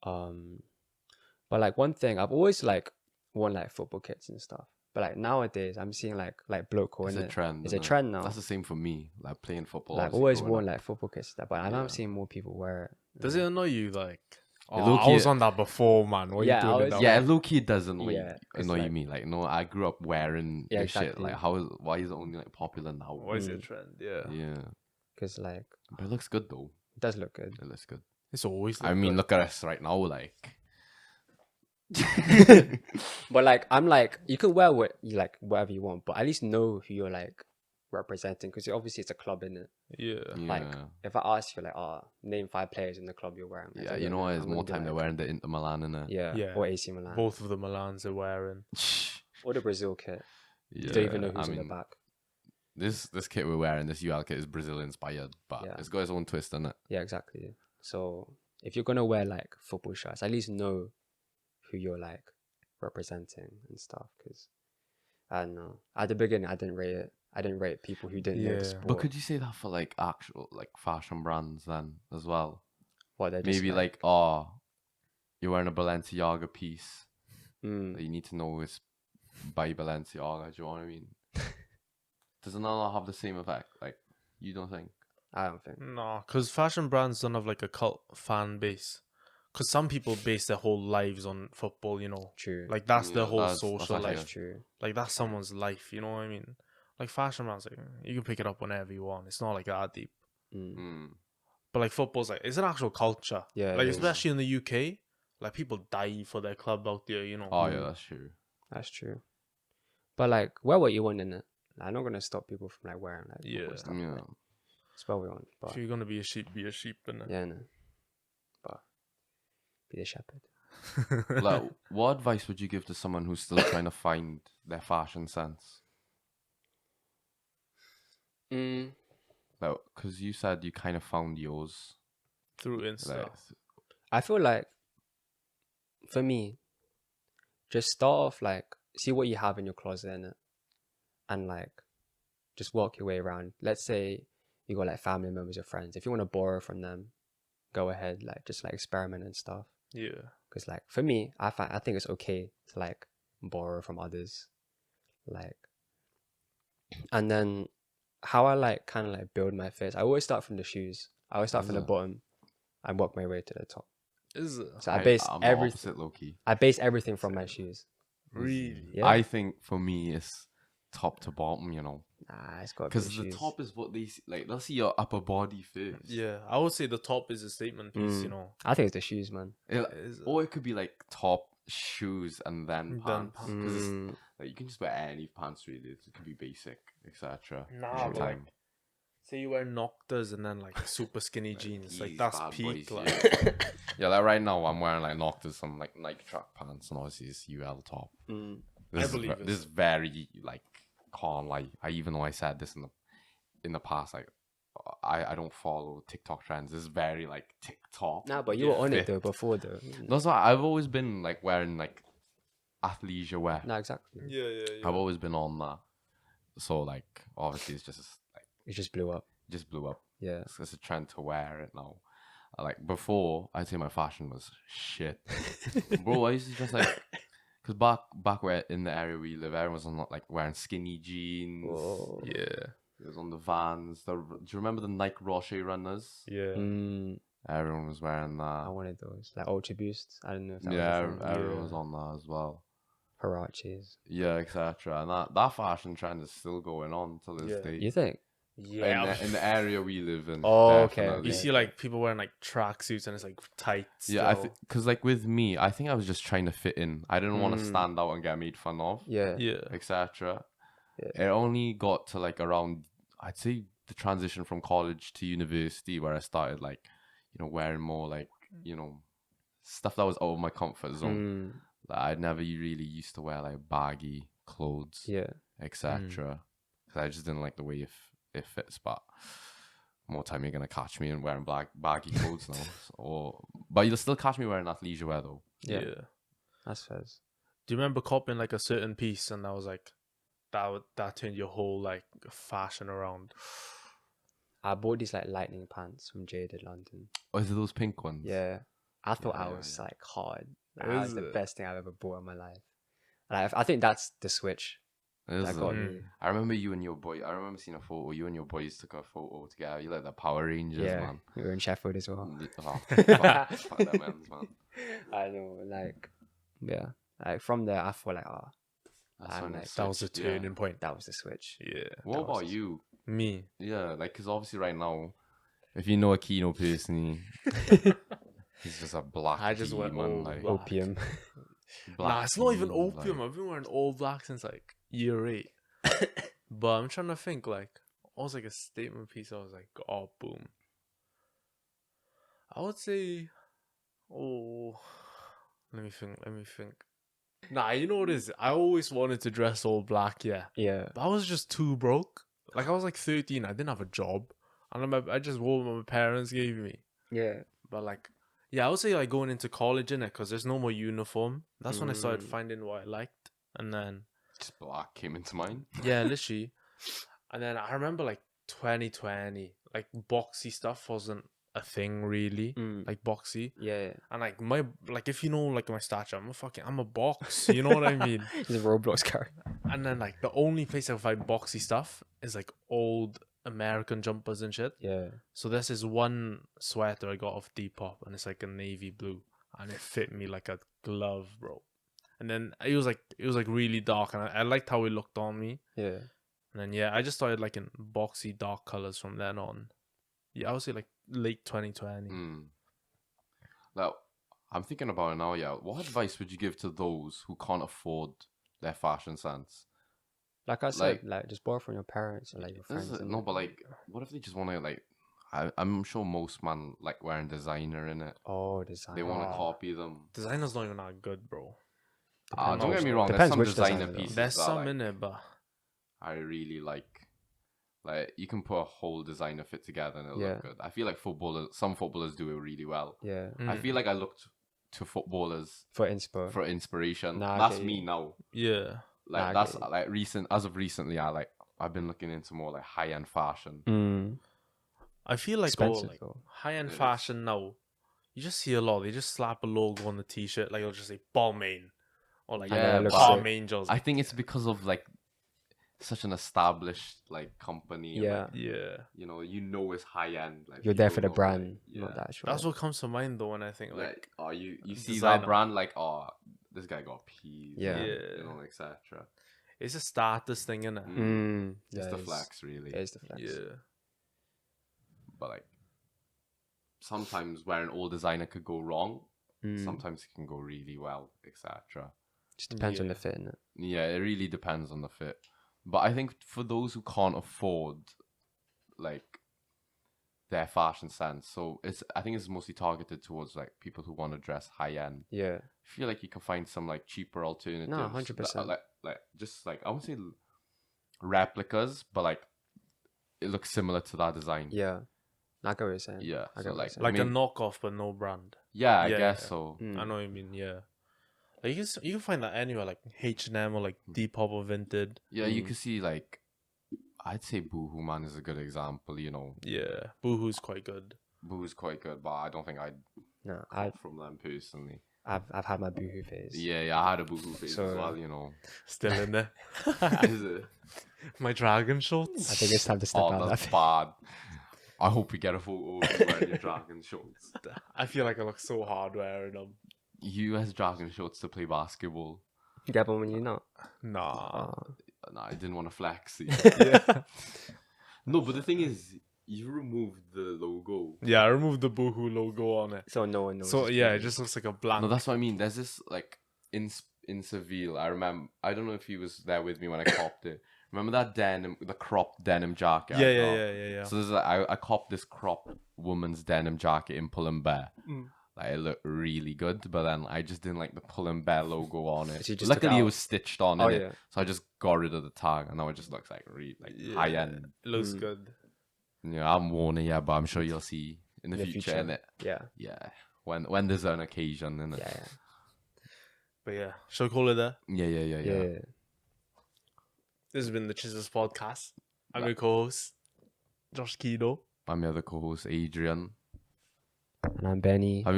But like one thing I've always like worn like football kits and stuff. But like nowadays I'm seeing like bloke It's a trend. It's a trend now. That's the same for me. Like playing football. Like obviously always growing worn up. like football kits and stuff. But I'm seeing more people wear it. Does it annoy you? Like, Yeah, I was on that before, man. What are Yeah, you doing? I It was- low key doesn't it's annoy like- me. Like, no, I grew up wearing Yeah, this shit. exactly. Like, why is it only like popular now? Why is it a trend? Yeah. Yeah, Because like but it looks good though. it does look good. It looks good. It's always. I mean, look at us right now. Like, But like I'm like you can wear what you like whatever you want, but at least know who you're like representing because obviously it's a club in it. Yeah. Like if I ask you like, name 5 players in the club you're wearing. yeah, you know what? It's more time they're wearing the Inter Milan in it. Yeah, Yeah. or AC Milan. Both of the Milans are wearing. Or the Brazil kit. Yeah, You don't even know who's I in the mean, back. This kit we're wearing, this UL kit is Brazil inspired, but Yeah. it's got its own twist in it. Yeah, exactly. So if you're gonna wear like football shirts, at least know who you're like representing and stuff. Because I don't know. At the beginning, I didn't rate it. I didn't rate people who didn't know Yeah. the sport. But could you say that for like actual like fashion brands then as well? What they're just Maybe like, you're wearing a Balenciaga piece. mm, You need to know it's by Balenciaga. Do you know what I mean? Does it not have the same effect? Like, you don't think? I don't think. No, because fashion brands don't have like a cult fan base. Because some people base their whole lives on football, you know. True. Like that's their Yeah, whole that's social actually life. That's true. Like that's someone's life, you know what I mean? Like fashion brands, like you can pick it up whenever you want. It's not like that deep. But like football's like it's an actual culture. Yeah, Like it is. especially in the UK, like people die for their club out there, you know. Oh, yeah, that's true. That's true. But like, wear what you want in it. I'm not gonna stop people from like wearing like football Yeah. stuff. Yeah. Like, it's what we want. But If you're gonna be a sheep, innit? yeah, no. But be the shepherd. Like, what advice would you give to someone who's still trying to find their fashion sense? Like, because you said you kind of found yours. Through Insta. Like, I feel like for me, just start off like see what you have in your closet in it, and like just walk your way around. Let's say you got like family members or friends. If you want to borrow from them, go ahead. Like just like experiment and stuff. Yeah. Because like for me, I think it's okay to like borrow from others, like, and then how I like kind of like build my face. I always start from the shoes. I always start from the bottom and work my way to the top. Is it? So I base I'm the everything. opposite, low-key. I base everything from my shoes. Really? Yeah. I think for me it's top to bottom, you know, Nah, it's got to be because the the shoes. top is what they see, like. They'll see your upper body first. Yeah, I would say the top is a statement piece, you know. I think it's the shoes, man. Or it could be like top, shoes, and then Then pants. Because Mm. like you can just wear any pants really. It could be basic, etc. Nah, but like, say you wear Noctas and then like super skinny jeans, like These that's bad peak. boys, Like, yeah, like right now I'm wearing like Noctas, some like Nike track pants, and obviously it's UL top. Mm. I believe it. This is very like can't lie. I even though I said this in the past, like I don't follow TikTok trends. This is very like TikTok. Nah, but you were on it fit. though before though. That's why I've always been like wearing like athleisure wear. Nah, exactly. yeah. I've always been on that. So like obviously it's just like It just blew up. just blew up. Yeah. It's a trend to wear it now. Like before, I'd say my fashion was shit. Bro, I used to just like, cause back where in the area we live, everyone was not like wearing skinny jeans. Whoa. Yeah. It was on the Vans. Do you remember the Nike Rocher runners? Yeah. Mm, Everyone was wearing I that. wanted those. Like Ultra Boost. I don't know if that Yeah, was a thing. everyone was on that as well. Huaraches. Yeah, etc. And that fashion trend is still going on to this Yeah. day. You think? Yeah. In the area we live in. Oh, okay, definitely. You see like people wearing like tracksuits and it's like tight. Yeah, Still. because like with me, I think I was just trying to fit in. I didn't want to stand out and get made fun of, Yeah. Yeah. etc. Yeah. It only got to like around, I'd say, the transition from college to university where I started like, wearing more like, stuff that was out of my comfort zone. Mm, Like, I'd never really used to wear like baggy clothes, yeah. etc. Because I just didn't like the way it fits. But more time you're gonna catch me in wearing baggy clothes now. But you'll still catch me wearing athleisure wear though. Yeah. Yeah. That's fair. Do you remember copying like a certain piece and that was like that turned your whole like fashion around? I bought these like lightning pants from Jaded London. Oh, is it those pink ones? Yeah. I thought I Yeah, was yeah. like hard. Like, that was Is the it? best thing I've ever bought in my life. Like, I think that's the switch Is that it? got me. I remember you and your boy. I remember seeing a photo. You and your boys took a photo together. You like the Power Rangers, Yeah. man. We were in Sheffield as well. Oh, fuck them ends, man. I know, like, yeah. Like from there, I feel like, That's I'm when it like, That was the switched, yeah. turning point. that was the switch. Yeah. What that about was- you? Me. Yeah, like, because obviously right now, if you know Aquino personally, he's just a black I just went demon, all like, black. Opium. black Nah, it's not even demon, opium. like- I've been wearing all black since like year 8. But I'm trying to think like I was like a statement piece. I was like, oh boom. I would say, let me think. Nah, you know what it is? I always wanted to dress all black, yeah. Yeah. But I was just too broke. Like I was like 13. I didn't have a job, and I just wore what my parents gave me. Yeah. But like, yeah, I would say like going into college in it because there's no more uniform. That's when I started finding what I liked, and then Just black came into mind. yeah, literally. And then I remember like 2020, like boxy stuff wasn't a thing really, like boxy. Yeah. And like if you know like my stature, I'm a box. You know what I mean? He's a Roblox character. And then like the only place I find boxy stuff is like old American jumpers and shit. Yeah. So this is one sweater I got off Depop, and it's like a navy blue, and it fit me like a glove, bro. And then it was like really dark, and I liked how it looked on me. Yeah. And then yeah, I just started liking boxy dark colors from then on. Yeah, I would say like late 2020. Now, I'm thinking about it now, yeah. What advice would you give to those who can't afford their fashion sense? Like I said, like just borrow from your parents or like your friends. and- No, but like, what if they just want to, like, I'm sure most man like wearing designer in it. Oh, design. They want to copy them. Designer's not even that good, bro. Don't get me wrong, there's Depends some which designer designer, though. pieces There's that, some like, in it, but I really like. Like, you can put a whole designer fit together and it'll Yeah. look good. I feel like some footballers do it really well. Yeah. I feel like I looked to footballers For inspo. for inspiration. Nah, I That's get me you. now. yeah. Like, Nah, I that's get you. like as of recently, I've been looking into more like high end fashion. I feel like Expensive, like though. high-end It is. fashion now, you just see a lot. They just slap a logo on the t-shirt, like it'll just say Balmain or like Yeah, it looks Palm sick. Angels. I think it's because of like such an established like company. and, Yeah. like, yeah. you know it's high end. Like You're there for people the know, like, brand, yeah. not the actual. That's what comes to mind though when I think like Like, you see designer. that brand, like, this guy got peas, Yeah. you know, etc. It's a status thing, innit? It's Yeah, the flex, really. It is the flex. Yeah. But like, sometimes where an old designer could go wrong, sometimes it can go really well, etc. Just depends on the fit, innit? Yeah, it really depends on the fit. But I think for those who can't afford, like, their fashion sense, so I think it's mostly targeted towards like people who want to dress high end. Yeah. I feel like you can find some like cheaper alternatives. No, 100%. Like just like I wouldn't say replicas, but like it looks similar to that design. Yeah. I get what you're saying. Yeah, I so get what like- you're saying. Like I mean- a knockoff, but no brand. Yeah, I Yeah, guess yeah. so. Mm. I know what you mean. Yeah. Like you can find that anywhere, like H&M or like Depop or Vinted. Yeah, you can see like I'd say Boohoo Man is a good example. You know, Yeah, Boohoo's quite good. Boohoo's quite good, but I don't think I'd No, cop from them personally. I've had my boohoo phase. Yeah, I had a Boohoo phase So- as well. You know, Still in there. is it? My dragon shorts. I think it's time to step Oh, out of that's that. bad. I hope we get a photo of you wearing your dragon shorts. I feel like I look so hard wearing them. You has dragon shorts to play basketball. You get one when you're not. Nah. No, I didn't want to flex. Yeah. No, but the thing is, you removed the logo. Yeah, I removed the Boohoo logo on it. So no one knows. So it's yeah, Boohoo. it just looks like a blank. No, that's what I mean. There's this like in Seville. I remember. I don't know if he was there with me when I copped it. Remember that denim, the cropped denim jacket? I got? yeah. So there's like, I copped this cropped woman's denim jacket in Pull and Bear. Like, it looked really good, but then I just didn't like the Pull and Bear logo on it. So you just took it Luckily, it out? was stitched on. Oh, innit? yeah. So I just got rid of the tag, and now it just looks like high end. It looks good. Yeah, I haven't worn it yet, but I'm sure you'll see in the In the future. future. Innit? Yeah. Yeah, when there's an occasion, innit? Yeah. But yeah, shall we call it there? Yeah. Yeah. This has been the Chismis Podcast. I'm your co-host, Josh Kido. I'm your other co-host, Adrian. And I'm Benny. Have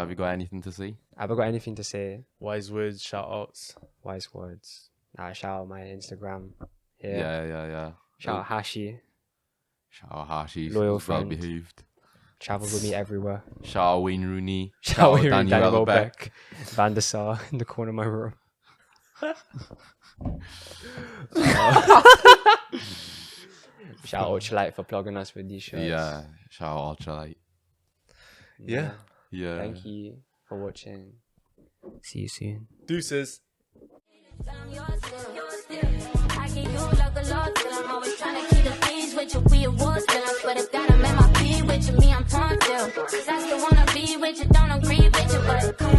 you got anything to say? Have I got anything to say? Wise words, shout outs. Wise words. Shout out my Instagram. Yeah. Yeah. Shout out Hashi. Shout out Hashi. Loyal Well friend. behaved. Travels with me everywhere. Shout out Wayne Rooney. Shout out Daniel Daniel Welbeck. Welbeck. Van der Sar in the corner of my room. Shout out Ultralight for plugging us with these shirts. Yeah. Shout out Ultralight. Yeah. Yeah. Thank you for watching. See you soon. Deuces. I'm yours still. I get you like a lot till I'm always trying to keep the peace with you. We awards still. I swear to God, I'm at my feet with you. Me, I'm pumped still. Cause I still wanna be with you. Don't agree with you, but come